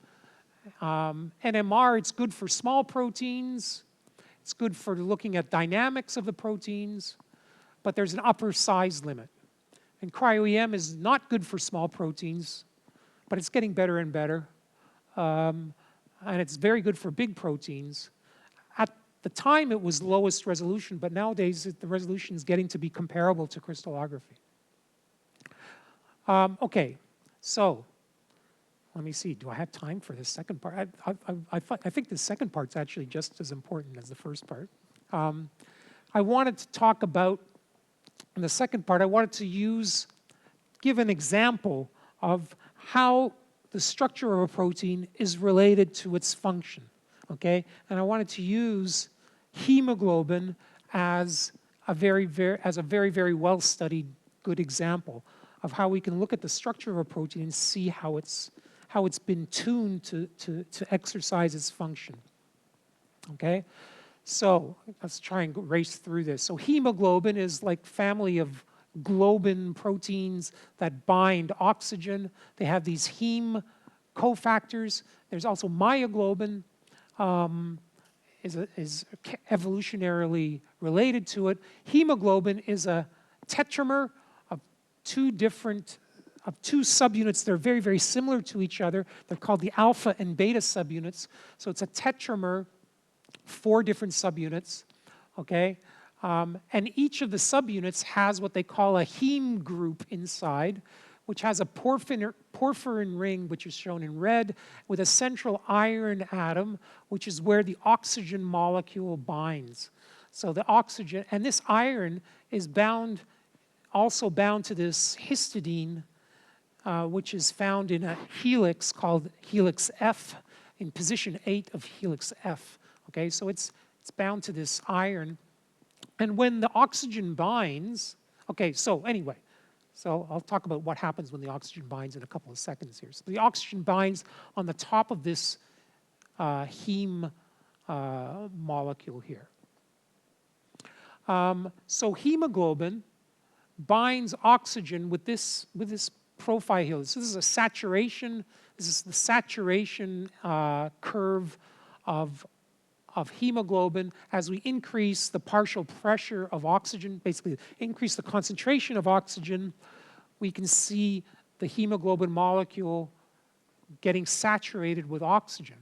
NMR, it's good for small proteins. It's good for looking at dynamics of the proteins, but there's an upper size limit. And cryo-EM is not good for small proteins, but it's getting better and better. And it's very good for big proteins. At the time, it was lowest resolution, but nowadays the resolution is getting to be comparable to crystallography. Okay, so let me see. Do I have time for the second part? I think the second part's actually just as important as the first part. I wanted to talk about, in the second part, I wanted to give an example of how the structure of a protein is related to its function, okay? And I wanted to use hemoglobin as as a very, very well-studied good example of how we can look at the structure of a protein and see how it's been tuned to exercise its function. Okay? So let's try and race through this. So hemoglobin is like family of globin proteins that bind oxygen. They have these heme cofactors. There's also myoglobin, is evolutionarily related to it. Hemoglobin is a tetramer of two subunits that are very, very similar to each other. They're called the alpha and beta subunits. So it's a tetramer, 4 different subunits, okay? And each of the subunits has what they call a heme group inside, which has a porphyrin ring, which is shown in red, with a central iron atom, which is where the oxygen molecule binds. So the oxygen, and this iron is also bound to this histidine, which is found in a helix called helix F, in position 8 of helix F. Okay, so it's bound to this iron. And when the oxygen binds, okay, so anyway, so I'll talk about what happens when the oxygen binds in a couple of seconds here. So the oxygen binds on the top of this heme molecule here. So hemoglobin binds oxygen with this profile here. So this is a saturation. This is the saturation curve of hemoglobin. As we increase the partial pressure of oxygen, basically increase the concentration of oxygen, we can see the hemoglobin molecule getting saturated with oxygen.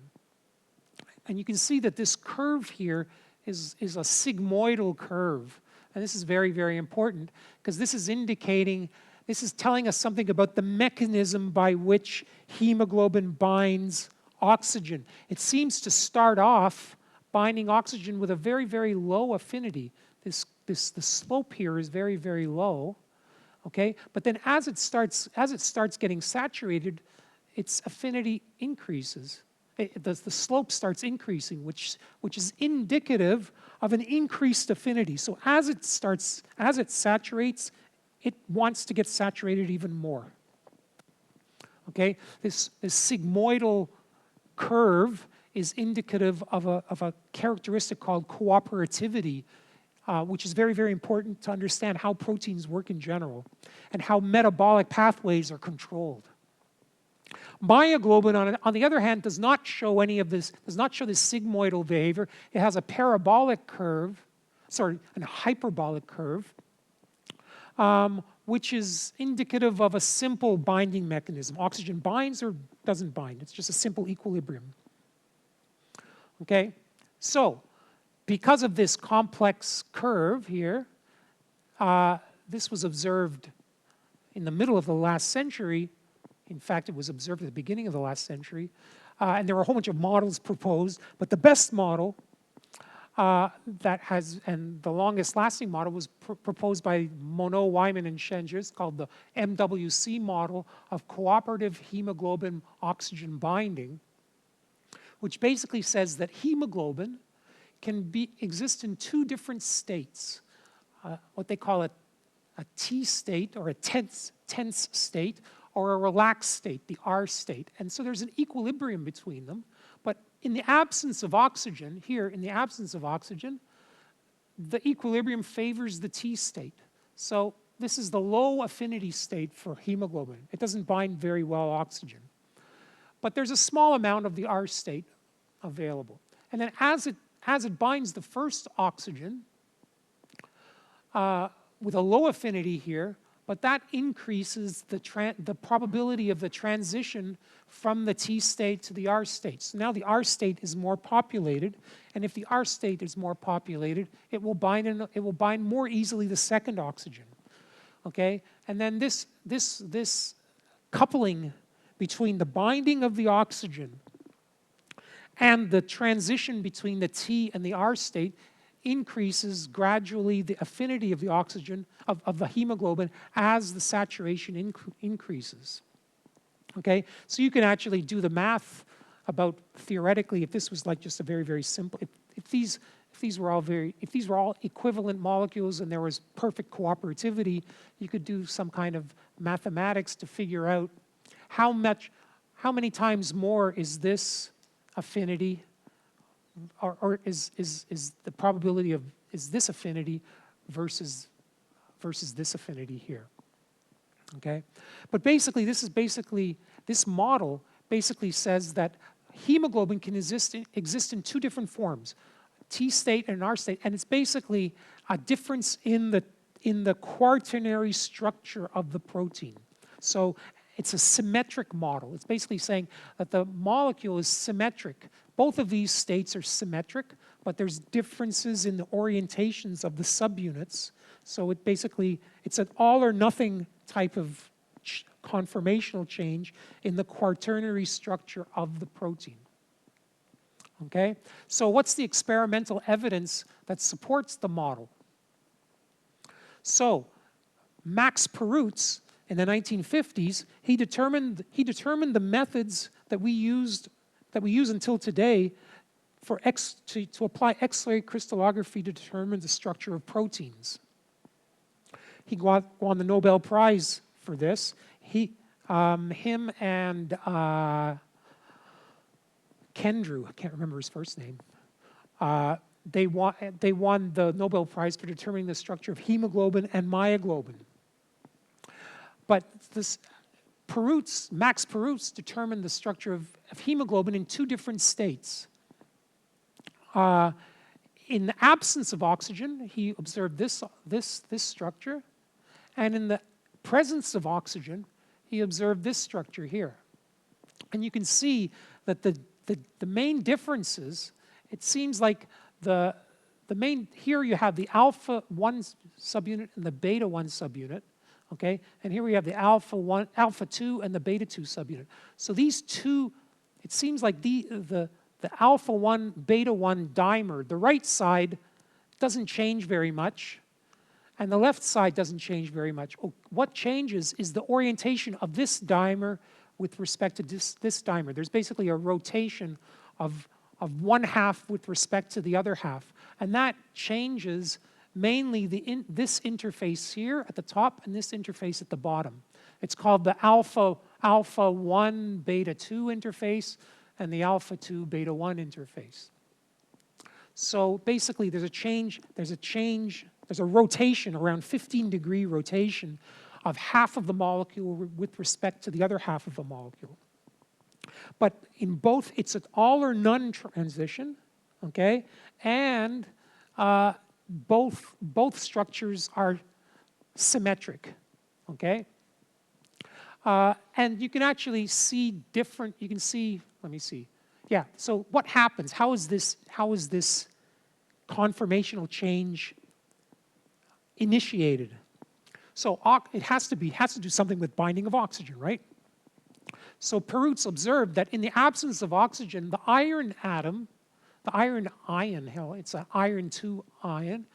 And you can see that this curve here is a sigmoidal curve. And this is very, very important because this is telling us something about the mechanism by which hemoglobin binds oxygen. It seems to start off binding oxygen with a very, very low affinity. The slope here is very, very low, okay? But then as it starts getting saturated, its affinity increases. The slope starts increasing, which is indicative of an increased affinity. So as it saturates, it wants to get saturated even more. Okay, this sigmoidal curve is indicative of a characteristic called cooperativity, which is very, very important to understand how proteins work in general and how metabolic pathways are controlled. Myoglobin, on the other hand, does not show any of this, does not show this sigmoidal behavior. It has a parabolic curve, sorry, a hyperbolic curve, which is indicative of a simple binding mechanism. Oxygen binds or doesn't bind. It's just a simple equilibrium. Okay, so because of this complex curve here, this was observed in the middle of the last century. In fact, it was observed at the beginning of the last century. And there were a whole bunch of models proposed, but the best model and the longest lasting model was proposed by Monod, Wyman, and Schenges, called the MWC model of cooperative hemoglobin oxygen binding, which basically says that hemoglobin can exist in 2 different states, what they call a T state or a tense state, or a relaxed state, the R state. And so there's an equilibrium between them. But in the absence of oxygen, here, in the absence of oxygen, the equilibrium favors the T state. So this is the low affinity state for hemoglobin. It doesn't bind very well oxygen. But there's a small amount of the R state available. And then as it binds the first oxygen with a low affinity here, but that increases the probability of the transition from the T state to the R state. So now the R state is more populated, and if the R state is more populated, it will bind more easily the second oxygen. Okay, and then this coupling between the binding of the oxygen and the transition between the T and the R state increases gradually the affinity of the oxygen, of the hemoglobin, as the saturation increases. Okay, so you can actually do the math about, theoretically, if this was like just a very, very simple, if if these were all equivalent molecules and there was perfect cooperativity, you could do some kind of mathematics to figure out how many times more is this affinity, or is the probability of, is this affinity versus this affinity here. Okay? But basically, this model basically says that hemoglobin can exist in two different forms, T state and an R state, and it's basically a difference in the quaternary structure of the protein. So it's a symmetric model. It's basically saying that the molecule is symmetric. Both of these states are symmetric, but there's differences in the orientations of the subunits. So it's an all or nothing type of conformational change in the quaternary structure of the protein. Okay? So what's the experimental evidence that supports the model? So Max Perutz, in the 1950s, he determined the methods that we use until today to apply X-ray crystallography to determine the structure of proteins. He won the Nobel Prize for this. Him and Kendrew, I can't remember his first name. They won the Nobel Prize for determining the structure of hemoglobin and myoglobin. But Max Perutz determined the structure of hemoglobin in two different states. In the absence of oxygen, he observed this structure, and in the presence of oxygen, he observed this structure here. And you can see that the main differences, it seems like here you have the alpha 1 subunit and the beta 1 subunit. Okay, and here we have the alpha 2 and the beta 2 subunit. So these two, it seems like the alpha 1, beta 1 dimer, the right side doesn't change very much, and the left side doesn't change very much. What changes is the orientation of this dimer with respect to this dimer. There's basically a rotation of one half with respect to the other half, and that changes mainly this interface here at the top and this interface at the bottom. It's called the alpha 1 beta 2 interface and the alpha 2 beta 1 interface. So basically there's a rotation, around 15-degree rotation of half of the molecule with respect to the other half of the molecule. But in both, it's an all or none transition, okay? And both structures are symmetric, okay? And you can actually see different, you can see, let me see. Yeah, so what happens? How is this conformational change initiated? So it has to do something with binding of oxygen, right? So Perutz observed that in the absence of oxygen, the iron atom, the iron ion, it's an iron 2 ion,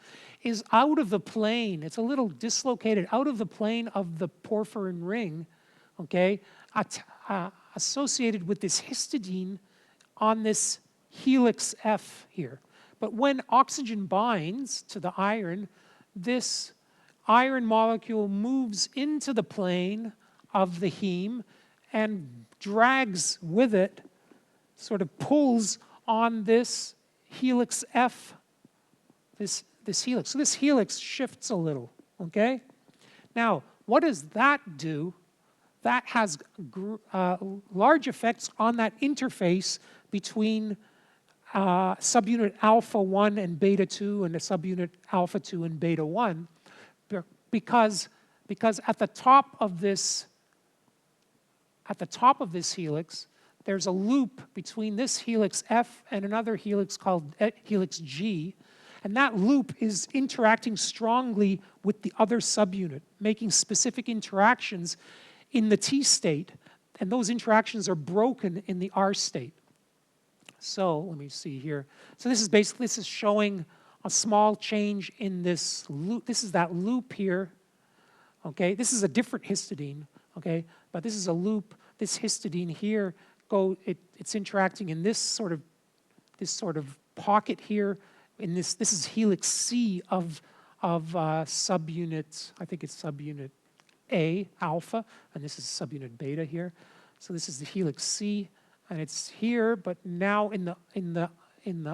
is out of the plane. It's a little dislocated out of the plane of the porphyrin ring, okay, associated with this histidine on this helix F here. But when oxygen binds to the iron, this iron molecule moves into the plane of the heme and drags with it, sort of pulls on this helix F, this helix. So this helix shifts a little, okay? Now, what does that do? That has large effects on that interface between subunit alpha 1 and beta 2 and the subunit alpha 2 and beta 1, because at the top of this helix, there's a loop between this helix F and another helix called helix G, and that loop is interacting strongly with the other subunit, making specific interactions in the T state, and those interactions are broken in the R state. So let me see here. So this is showing a small change in this loop. This is that loop here. Okay, this is a different histidine. Okay, but this is a loop. This histidine here, it's interacting in this sort of pocket here this is helix C of subunit, I think it's subunit A, alpha, and this is subunit beta here. So this is the helix C, and it's here, but now in the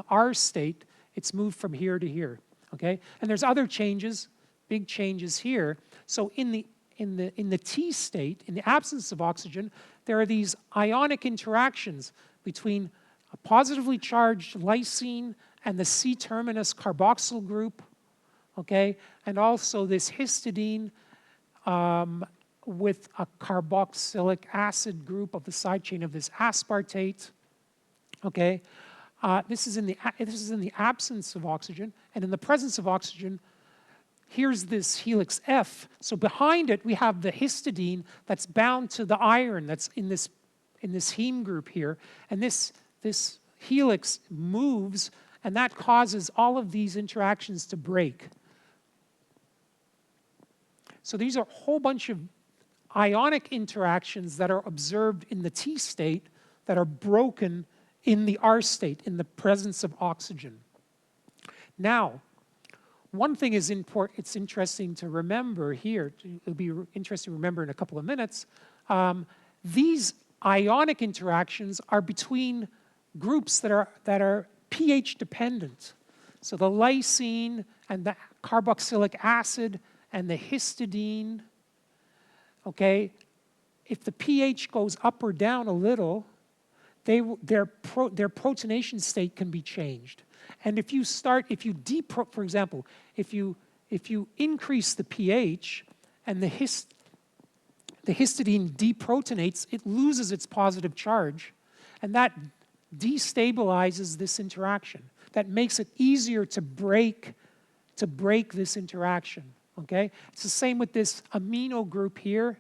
R state, it's moved from here to here. Okay, and there's other changes, big changes here. So in the T state, in the absence of oxygen, there are these ionic interactions between a positively charged lysine and the C-terminus carboxyl group, okay, and also this histidine with a carboxylic acid group of the side chain of this aspartate, okay. This is in the absence of oxygen, and in the presence of oxygen, here's this helix F. So behind it, we have the histidine that's bound to the iron that's in this heme group here, and this helix moves, and that causes all of these interactions to break. So these are a whole bunch of ionic interactions that are observed in the T state that are broken in the R state, in the presence of oxygen. Now, one thing is it's interesting to remember here, it'll be interesting to remember in a couple of minutes, these ionic interactions are between groups that are pH dependent. So the lysine and the carboxylic acid and the histidine, okay, if the pH goes up or down a little, their protonation state can be changed. And for example, if you increase the pH and the histidine deprotonates, it loses its positive charge, and that destabilizes this interaction. That makes it easier to break this interaction. Okay, it's the same with this amino group here.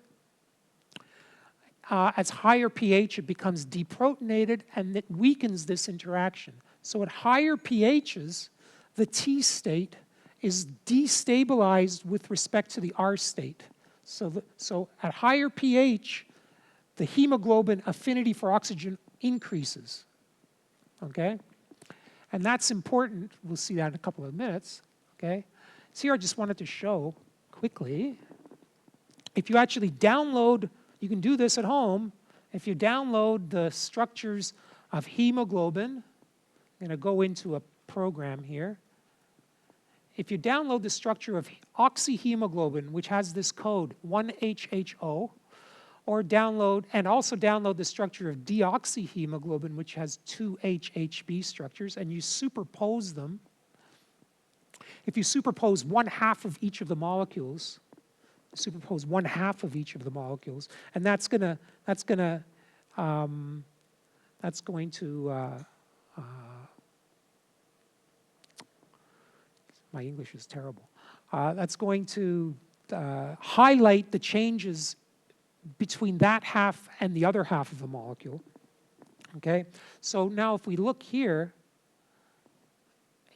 At higher pH, it becomes deprotonated, and it weakens this interaction. So at higher pHs, the T state is destabilized with respect to the R state. So at higher pH, the hemoglobin affinity for oxygen increases. Okay? And that's important. We'll see that in a couple of minutes. Okay? So here I just wanted to show quickly, if you actually download, you can do this at home, if you download the structures of hemoglobin, I'm going to go into a program here. If you download the structure of oxyhemoglobin, which has this code 1HHO, or also download the structure of deoxyhemoglobin, which has 2HHB structures, and you superpose them. If you superpose 1/2 of each of the molecules, and that's going to my English is terrible. That's going to highlight the changes between that half and the other half of the molecule. Okay, so now if we look here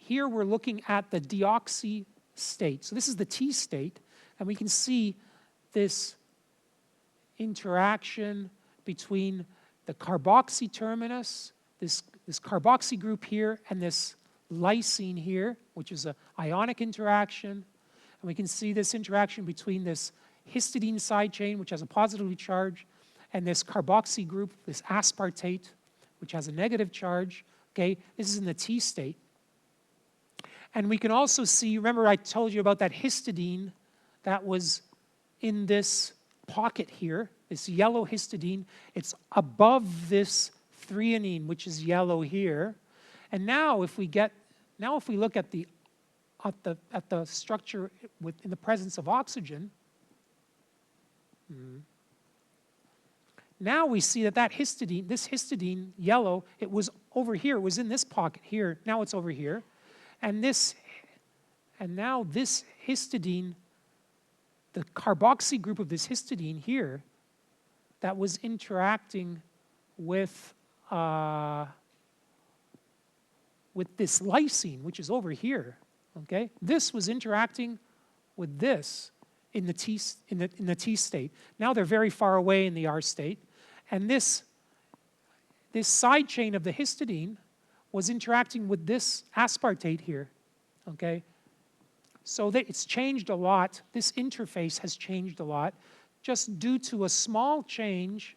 we're looking at the deoxy state. So this is the T state, and we can see this interaction between the carboxy terminus, this carboxy group here, and this lysine here, which is an ionic interaction. And we can see this interaction between this histidine side chain, which has a positively charge, and this carboxy group, this aspartate, which has a negative charge. Okay, this is in the T state. And we can also see, remember I told you about that histidine that was in this pocket here, this yellow histidine. It's above this threonine, which is yellow here. And now if we look at the structure in the presence of oxygen, now we see that histidine, this histidine, yellow, it was over here, it was in this pocket here, now it's over here. And now this histidine, the carboxy group of this histidine here, that was interacting with this lysine, which is over here. Okay, this was interacting with this in the T state. Now they're very far away in the R state, and this side chain of the histidine was interacting with this aspartate here okay? So that it's changed a lot. This interface has changed a lot just due to a small change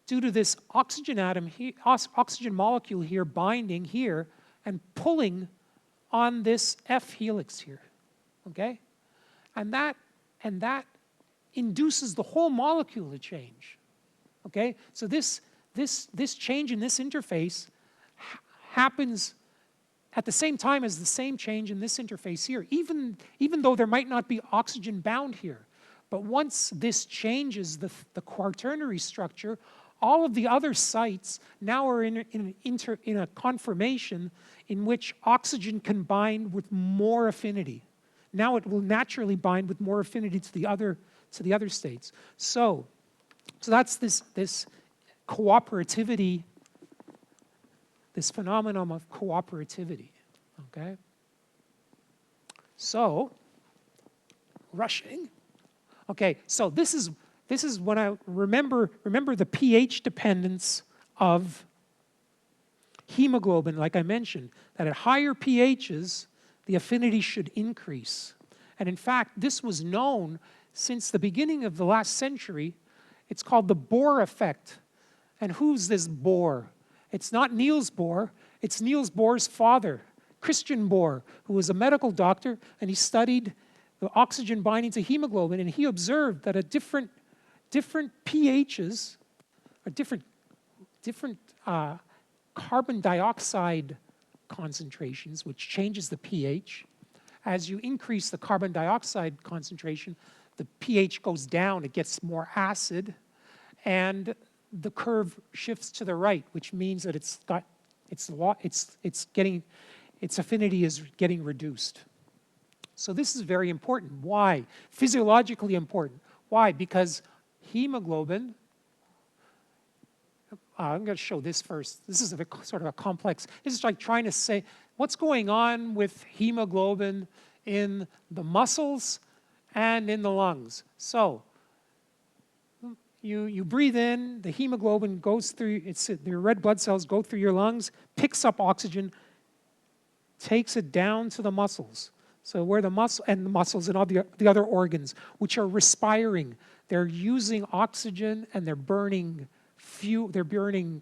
due to this oxygen atom here, oxygen molecule here binding here and pulling on this F helix here, okay? And that induces the whole molecule to change, okay? So this change in this interface happens at the same time as the same change in this interface here, even though there might not be oxygen bound here. But once this changes the quaternary structure, all of the other sites now are in a conformation in which oxygen can bind with more affinity. Now it will naturally bind with more affinity to the other states. So that's this cooperativity, this phenomenon of cooperativity. Okay. So rushing. Okay. So this is when I remember the pH dependence of hemoglobin, like I mentioned, that at higher pHs, the affinity should increase. And in fact, this was known since the beginning of the last century. It's called the Bohr effect. And who's this Bohr? It's not Niels Bohr, it's Niels Bohr's father, Christian Bohr, who was a medical doctor, and he studied the oxygen binding to hemoglobin, and he observed that at different pHs, or different carbon dioxide concentrations, which changes the pH. As you increase the carbon dioxide concentration, the pH goes down, it gets more acid, and the curve shifts to the right, which means that its affinity is getting reduced. So this is very important. Why? Physiologically important. Why? Because hemoglobin, I'm going to show this first. This is sort of a complex, this is like trying to say, what's going on with hemoglobin in the muscles and in the lungs? So, you breathe in, the hemoglobin goes through, your red blood cells go through your lungs, picks up oxygen, takes it down to the muscles. So where the muscles and all the other organs, which are respiring, they're using oxygen and they're burning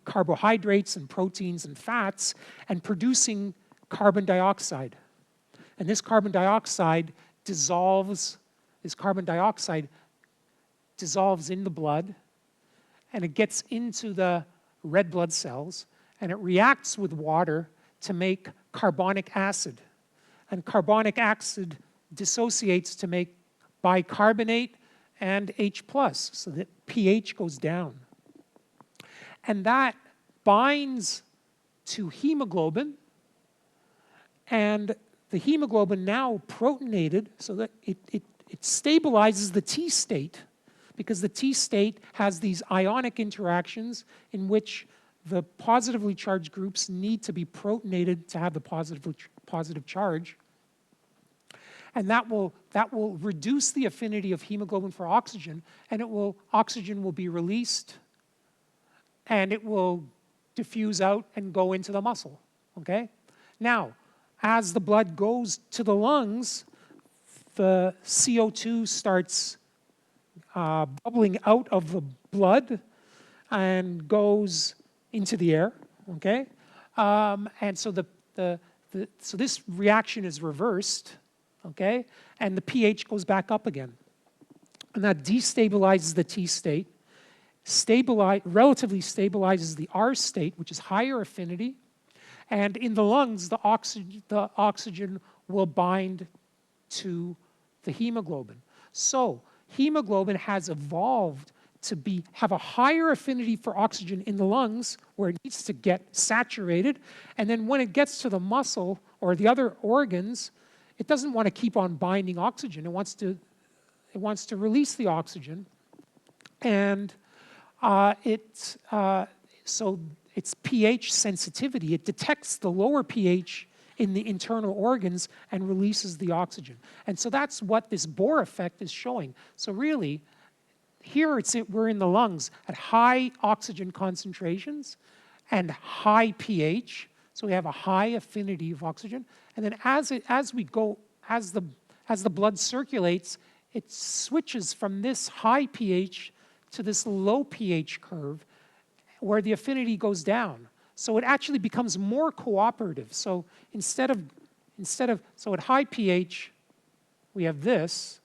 carbohydrates and proteins and fats and producing carbon dioxide. And this carbon dioxide dissolves in the blood, and it gets into the red blood cells, and it reacts with water to make carbonic acid. And carbonic acid dissociates to make bicarbonate and H+, so that pH goes down. And that binds to hemoglobin, and the hemoglobin now protonated so that it stabilizes the T state, because the T state has these ionic interactions in which the positively charged groups need to be protonated to have the positive charge. And that will reduce the affinity of hemoglobin for oxygen, and oxygen will be released, and it will diffuse out and go into the muscle, okay? Now, as the blood goes to the lungs, the CO2 starts bubbling out of the blood and goes into the air, okay? And so so this reaction is reversed, okay? And the pH goes back up again. And that destabilizes the T state, relatively stabilizes the R state, which is higher affinity. And in the lungs, the oxygen will bind to the hemoglobin. So hemoglobin has evolved to have a higher affinity for oxygen in the lungs, where it needs to get saturated. And then when it gets to the muscle or the other organs, it doesn't want to keep on binding oxygen. It wants to release the oxygen. And so its pH sensitivity, it detects the lower pH in the internal organs and releases the oxygen. And so that's what this Bohr effect is showing. So really, here we're in the lungs at high oxygen concentrations and high pH. So we have a high affinity of oxygen. And then as the blood circulates, it switches from this high pH to this low pH curve where the affinity goes down. So it actually becomes more cooperative. So so at high pH, we have this.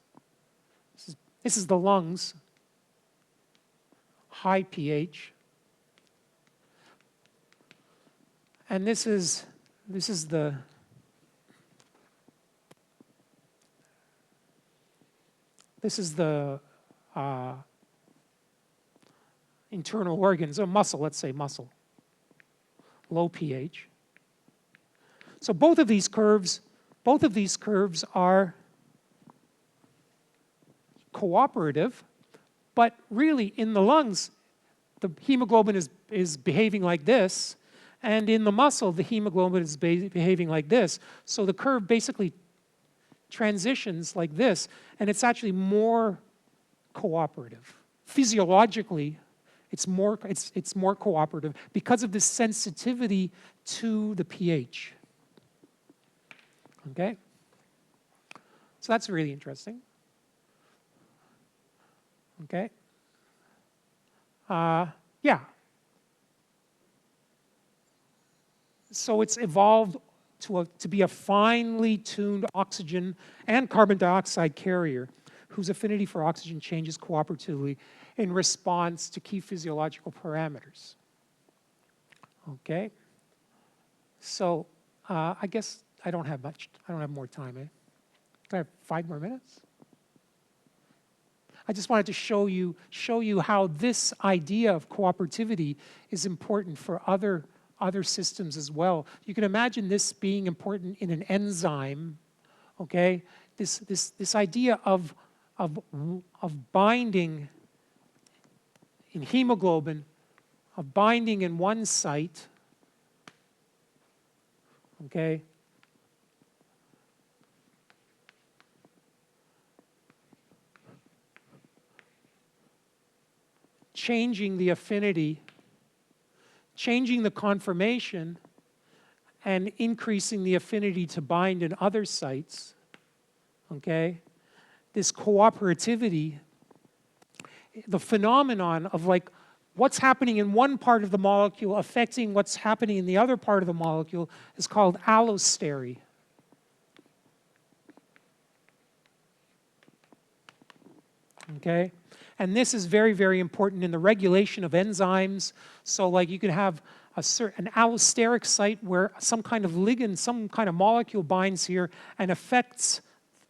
This is the lungs, high pH. And this is the internal organs, or muscle, let's say muscle, low pH. So both of these curves are cooperative, but really in the lungs, the hemoglobin is behaving like this, and in the muscle, the hemoglobin is behaving like this. So the curve basically transitions like this, and it's actually more cooperative. Physiologically, it's more cooperative because of the sensitivity to the pH. Okay? So that's really interesting. Okay? Yeah. So it's evolved to be a finely tuned oxygen and carbon dioxide carrier whose affinity for oxygen changes cooperatively in response to key physiological parameters. Okay? So I guess I don't have more time, eh? Can I have 5 more minutes? I just wanted to show you how this idea of cooperativity is important for other systems as well. You can imagine this being important in an enzyme, okay? This idea of binding in hemoglobin, of binding in one site, okay? Changing the affinity, changing the conformation, and increasing the affinity to bind in other sites, okay? This cooperativity, the phenomenon of like what's happening in one part of the molecule affecting what's happening in the other part of the molecule is called allostery. Okay? And this is very, very important in the regulation of enzymes. So like you can have an allosteric site where some kind of ligand, some kind of molecule binds here and affects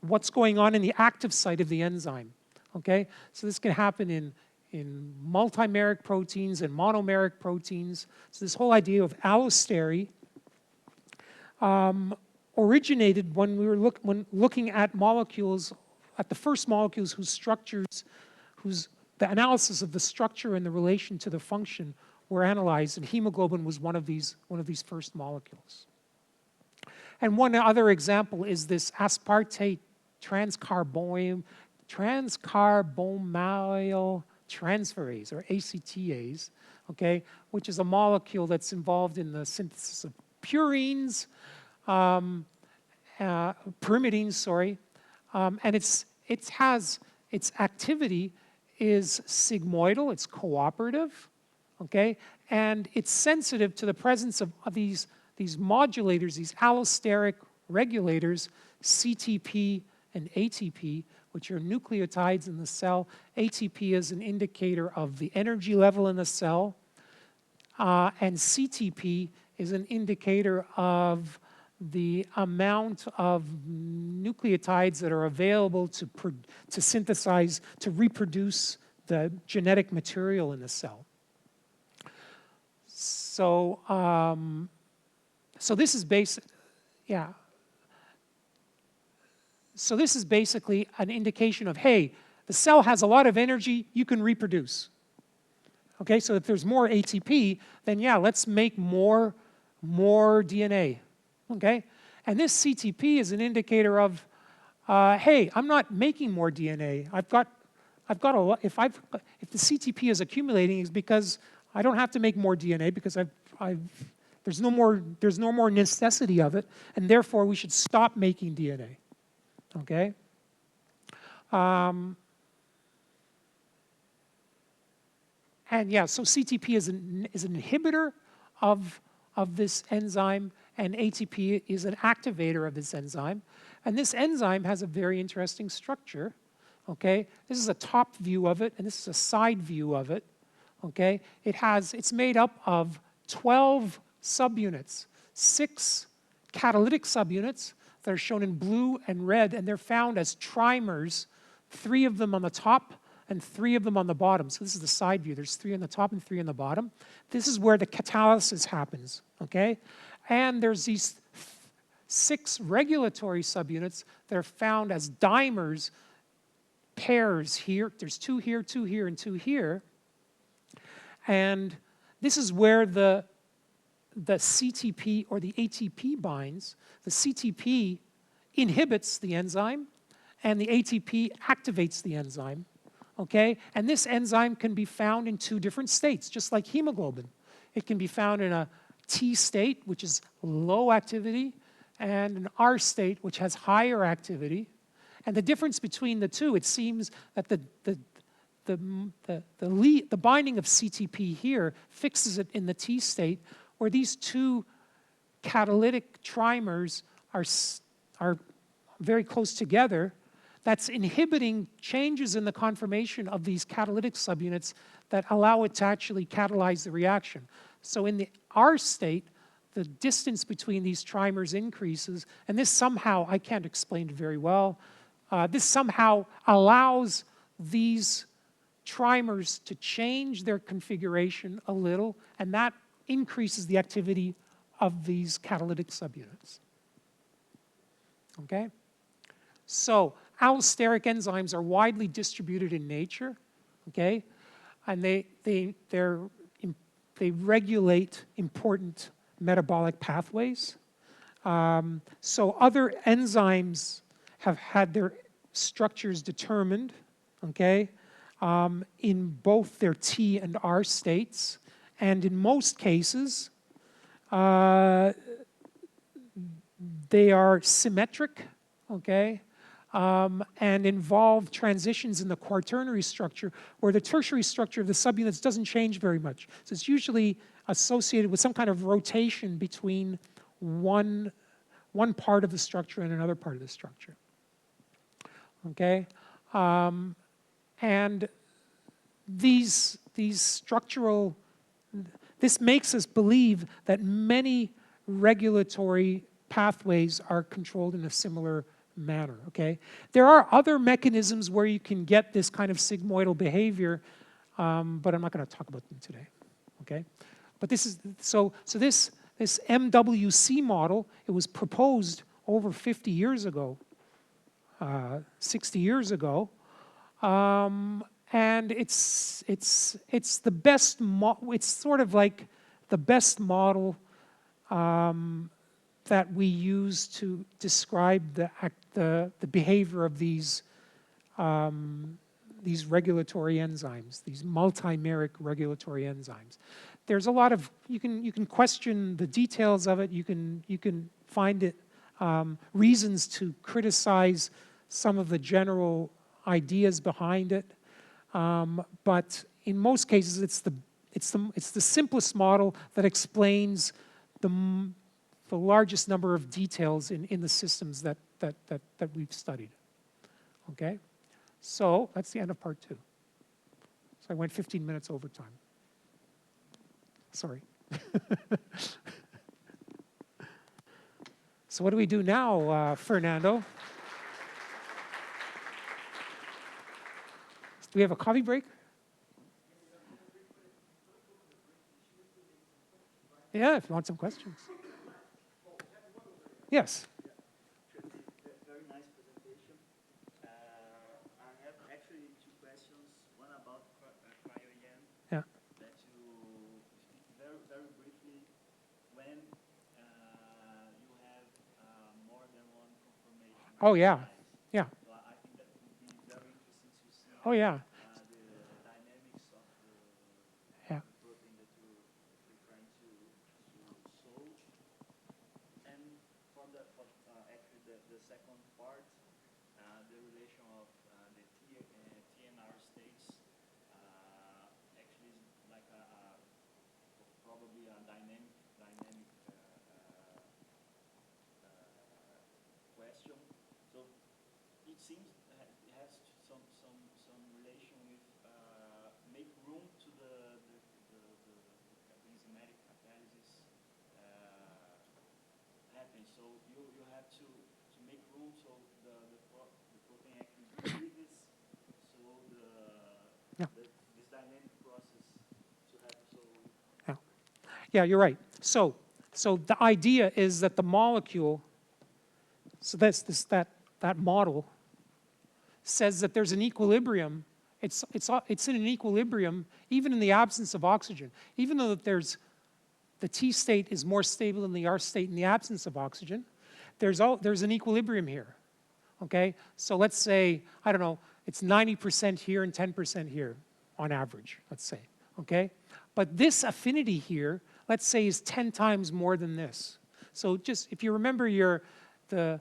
what's going on in the active site of the enzyme. Okay? So this can happen in multimeric proteins and monomeric proteins. So this whole idea of allostery originated when we were looking at molecules, at the first molecules whose structures, the analysis of the structure and the relation to the function were analyzed, and hemoglobin was one of these first molecules. And one other example is this aspartate transcarbonyl transferase, or ACTase, okay, which is a molecule that's involved in the synthesis of purines, pyrimidines, sorry, and its activity is sigmoidal, it's cooperative, okay, and it's sensitive to the presence of these modulators, these allosteric regulators, CTP and ATP, which are nucleotides in the cell. ATP is an indicator of the energy level in the cell, and CTP is an indicator of the amount of nucleotides that are available to synthesize, to reproduce the genetic material in the cell. So, so this is So this is basically an indication of, hey, the cell has a lot of energy, you can reproduce. Okay, so if there's more ATP, then yeah, let's make more DNA. Okay, and this CTP is an indicator of, hey, I'm not making more DNA. I've got a lot. If the CTP is accumulating, it's because I don't have to make more DNA because I've There's no more necessity of it, and therefore we should stop making DNA. Okay? And yeah, so CTP is an inhibitor of this enzyme, and ATP is an activator of this enzyme. And this enzyme has a very interesting structure. Okay? This is a top view of it, and this is a side view of it. Okay? It's made up of 12 subunits, 6 catalytic subunits that are shown in blue and red, and they're found as trimers, 3 of them on the top and 3 of them on the bottom. So this is the side view. There's 3 on the top and 3 on the bottom. This is where the catalysis happens, okay? And there's these 6 regulatory subunits that are found as dimers, pairs here. There's 2 here, 2 here, and 2 here. And this is where the CTP or the ATP binds. The CTP inhibits the enzyme, and the ATP activates the enzyme. Okay? And this enzyme can be found in 2 different states, just like hemoglobin. It can be found in a T state, which is low activity, and an R state, which has higher activity. And the difference between the two, it seems that the binding of CTP here fixes it in the T state, where these 2 catalytic trimers are very close together. That's inhibiting changes in the conformation of these catalytic subunits that allow it to actually catalyze the reaction. So in the R state, the distance between these trimers increases, and this somehow, I can't explain it very well, this somehow allows these trimers to change their configuration a little, and that increases the activity of these catalytic subunits. Okay? So allosteric enzymes are widely distributed in nature, okay? And they regulate important metabolic pathways. So other enzymes have had their structures determined, okay, in both their T and R states. And in most cases, they are symmetric, okay, and involve transitions in the quaternary structure, where the tertiary structure of the subunits doesn't change very much. So it's usually associated with some kind of rotation between one part of the structure and another part of the structure. Okay, and these structural, this makes us believe that many regulatory pathways are controlled in a similar manner, okay? There are other mechanisms where you can get this kind of sigmoidal behavior, but I'm not going to talk about them today, okay? But this is, so this MWC model, it was proposed over 50 years ago, 60 years ago, and it's the best, it's sort of like the best model that we use to describe the behavior of these regulatory enzymes, these multimeric regulatory enzymes. There's a lot of, you can question the details of it, you can find it reasons to criticize some of the general ideas behind it, but in most cases it's the simplest model that explains the largest number of details in the systems that we've studied. Okay? So that's the end of part 2. So I went 15 minutes over time. Sorry. So what do we do now, Fernando? Do we have a coffee break? Yeah, if you want some questions. Yes. Very nice presentation. I have actually 2 questions. One about cryo-EM. Yeah. That you speak very briefly when you have more than one conformation. Oh yeah. Yeah. So I think that would be very interesting to see. Oh yeah. The dynamics of the Yeah. protein that you're trying to solve. second part, the relation of the TNR states actually is like probably a dynamic question. So it seems it has some relation with make room to the enzymatic catalysis happen. So you have to make room so the protein actually breathes, so this dynamic process to happen. So Yeah, you're right. So the idea is that the molecule, so that model says that there's an equilibrium. It's in an equilibrium even in the absence of oxygen. Even though that the T state is more stable than the R state in the absence of oxygen, there's an equilibrium here. Okay? So let's say, I don't know, it's 90% here and 10% here on average, let's say. Okay? But this affinity here, let's say, is 10 times more than this. So just, if you remember the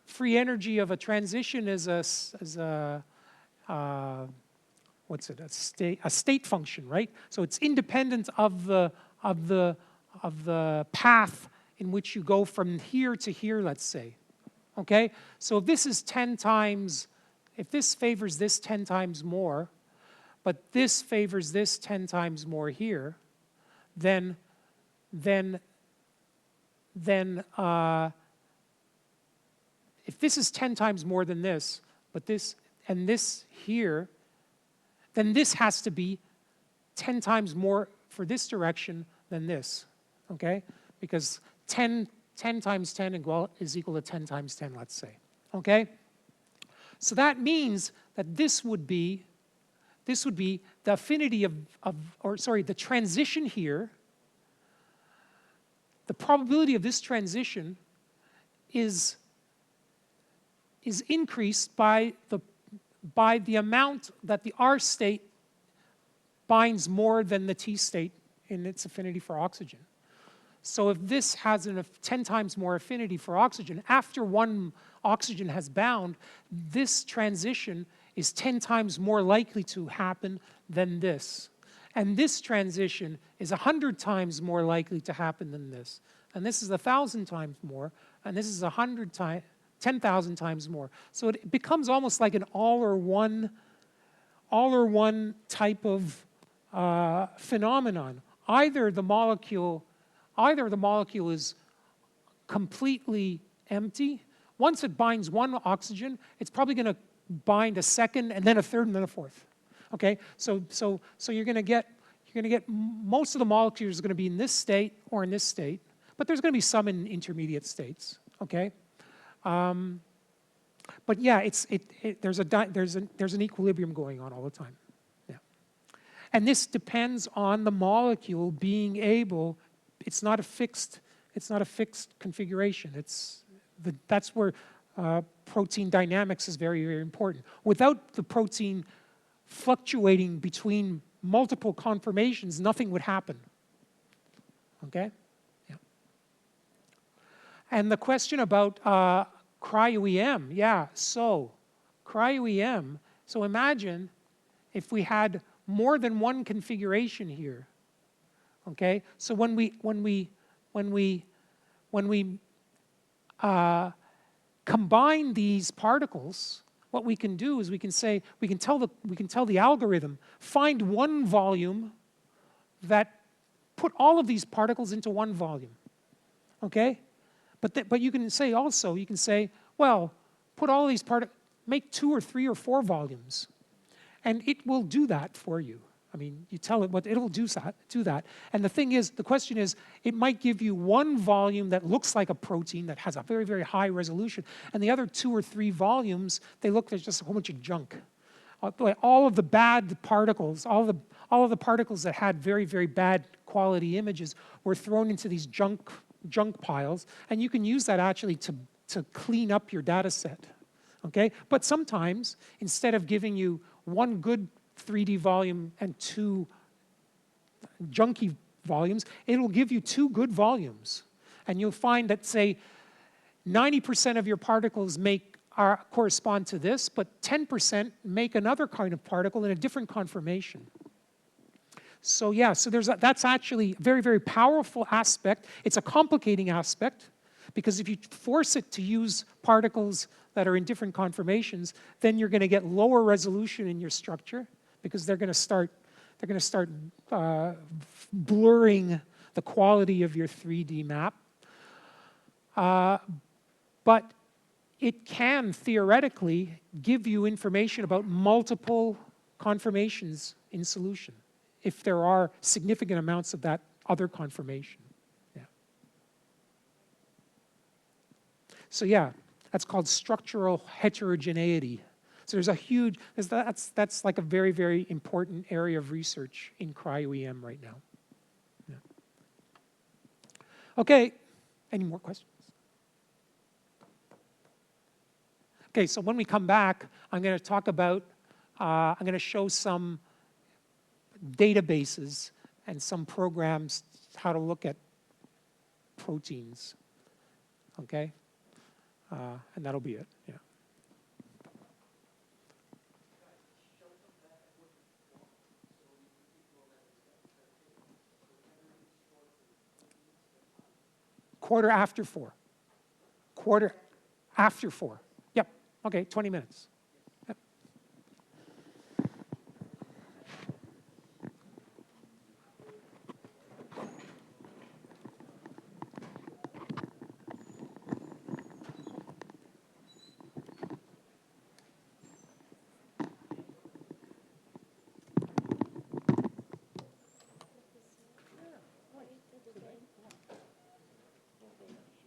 free energy of a transition is a state function, right? So it's independent of the path in which you go from here to here, let's say. Okay? So if this is 10 times, if this favors this 10 times more, but this favors this 10 times more here, then if this is 10 times more than this, but this and this here, then this has to be 10 times more for this direction than this, okay? Because 10 times 10 is equal to 10 times 10, let's say, okay? So that means that this would be the affinity the transition here. The probability of this transition is increased by the amount that the R state binds more than the T state in its affinity for oxygen. So if this has 10 times more affinity for oxygen, after one oxygen has bound, this transition is 10 times more likely to happen than this. And this transition is 100 times more likely to happen than this. And this is 1,000 times more, and this is 10,000 times more. So it becomes almost like an all-or-one type of phenomenon. Either the molecule is completely empty. Once it binds one oxygen, it's probably going to bind a second, and then a third, and then a fourth. Okay, so you're going to get most of the molecules are going to be in this state or in this state, but there's going to be some in intermediate states. Okay, but yeah, there's an equilibrium going on all the time. Yeah, and this depends on the molecule being able. It's not a fixed configuration. That's where protein dynamics is very, very important. Without the protein fluctuating between multiple conformations, nothing would happen. Okay? Yeah. And the question about cryo-EM, yeah, so cryo-EM, so imagine if we had more than one configuration here. Okay? So when we combine these particles, what we can do is we can tell the algorithm, find one volume that put all of these particles into one volume. Okay? But you can say also, well, put all of these particles, make 2 or 3 or 4 volumes. And it will do that for you. I mean, you tell it what it'll do that. And the question is, it might give you one volume that looks like a protein that has a very, very high resolution, and the other 2 or 3 volumes, there's just a whole bunch of junk. All of the bad particles, all of the particles that had very, very bad quality images were thrown into these junk piles, and you can use that actually to clean up your data set. Okay? But sometimes, instead of giving you one good 3D volume and 2 junky volumes, it'll give you 2 good volumes. And you'll find that, say, 90% of your particles correspond to this, but 10% make another kind of particle in a different conformation. So yeah, so that's actually a very, very powerful aspect. It's a complicating aspect, because if you force it to use particles that are in different conformations, then you're going to get lower resolution in your structure, because they're going to start blurring the quality of your 3D map. But it can theoretically give you information about multiple conformations in solution, if there are significant amounts of that other conformation. Yeah. So yeah, that's called structural heterogeneity. So there's a huge, that's like a very, very important area of research in cryo-EM right now. Yeah. Okay, any more questions? Okay, so when we come back, I'm going to talk about, I'm going to show some databases and some programs, how to look at proteins. Okay? And that'll be it. Yeah. Quarter after 4. Quarter after 4. Yep. Okay, 20 minutes. Yep.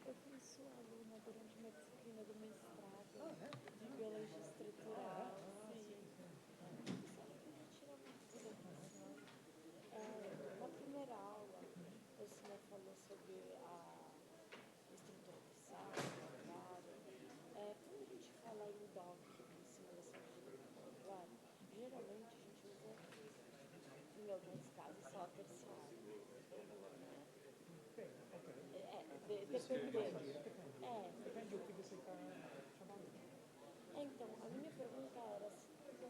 Eu fui sua aluna durante uma disciplina do mestrado de biologia estrutural. Sim. Sabe que eu queria tirar uma dúvida aqui, senhor? Na primeira aula, o senhor falou sobre a estrutura do sal, claro. Quando a gente fala em DOC, em simulação de dinâmica molecular, geralmente a gente usa, em alguns casos, só a terciária. Dependendo. Depende do que você está chamando. Então, a minha pergunta era se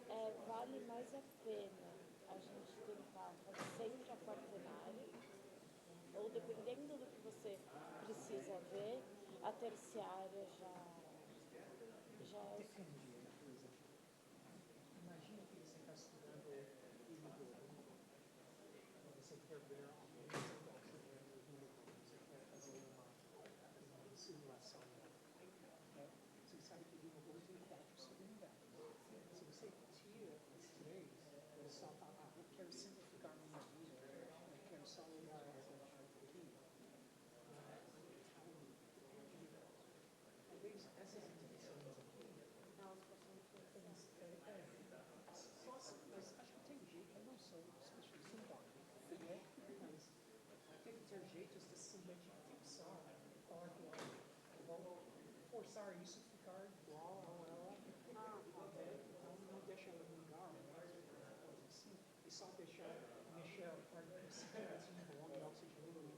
vale mais a pena a gente tentar fazer sempre a quaternária, ou dependendo do que você precisa ver, a terciária já é o suficiente. Imagina que você está estudando você quer ver você quer fazer uma simulação. Você sabe que o robô tem 4 subunidades. Se você tira as 3, ele só fala, eu quero simplificar minha vida, eu quero só olhar essa aqui. Talvez essas interações aqui, elas possam ser mas acho que tem jeito, eu não sou especialista em DOC, mas tem que ter jeitos de simplesmente fixar, falar que vamos forçar isso a ficar igual a ela, não deixa ela mudar, assim, e só deixar mexer a parte de cima, onde ela seja livre.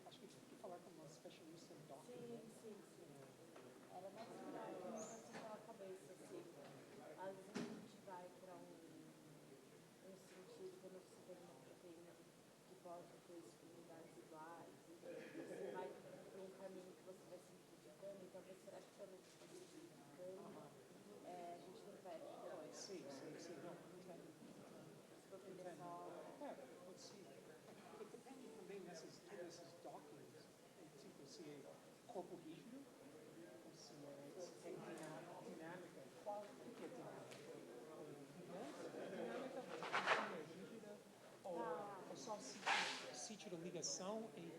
Acho que tem que falar com uma especialista em DOC. Sim. Era mais pra a cabeça, assim. Às vezes a gente vai para um sentido quando você tem uma proteína que pode ter unidades iguais, você vai para um caminho que você vai simplificando, então será que quando a gente está simplificando, a gente não perde depois? Sim, não. Se for pegar só... Pode ser. Porque depende também desses dockings, tipo se é corpo rígido, ou se tem dinâmica. Qual que é dinâmica? Dinâmica rígida ou só sítio de ligação e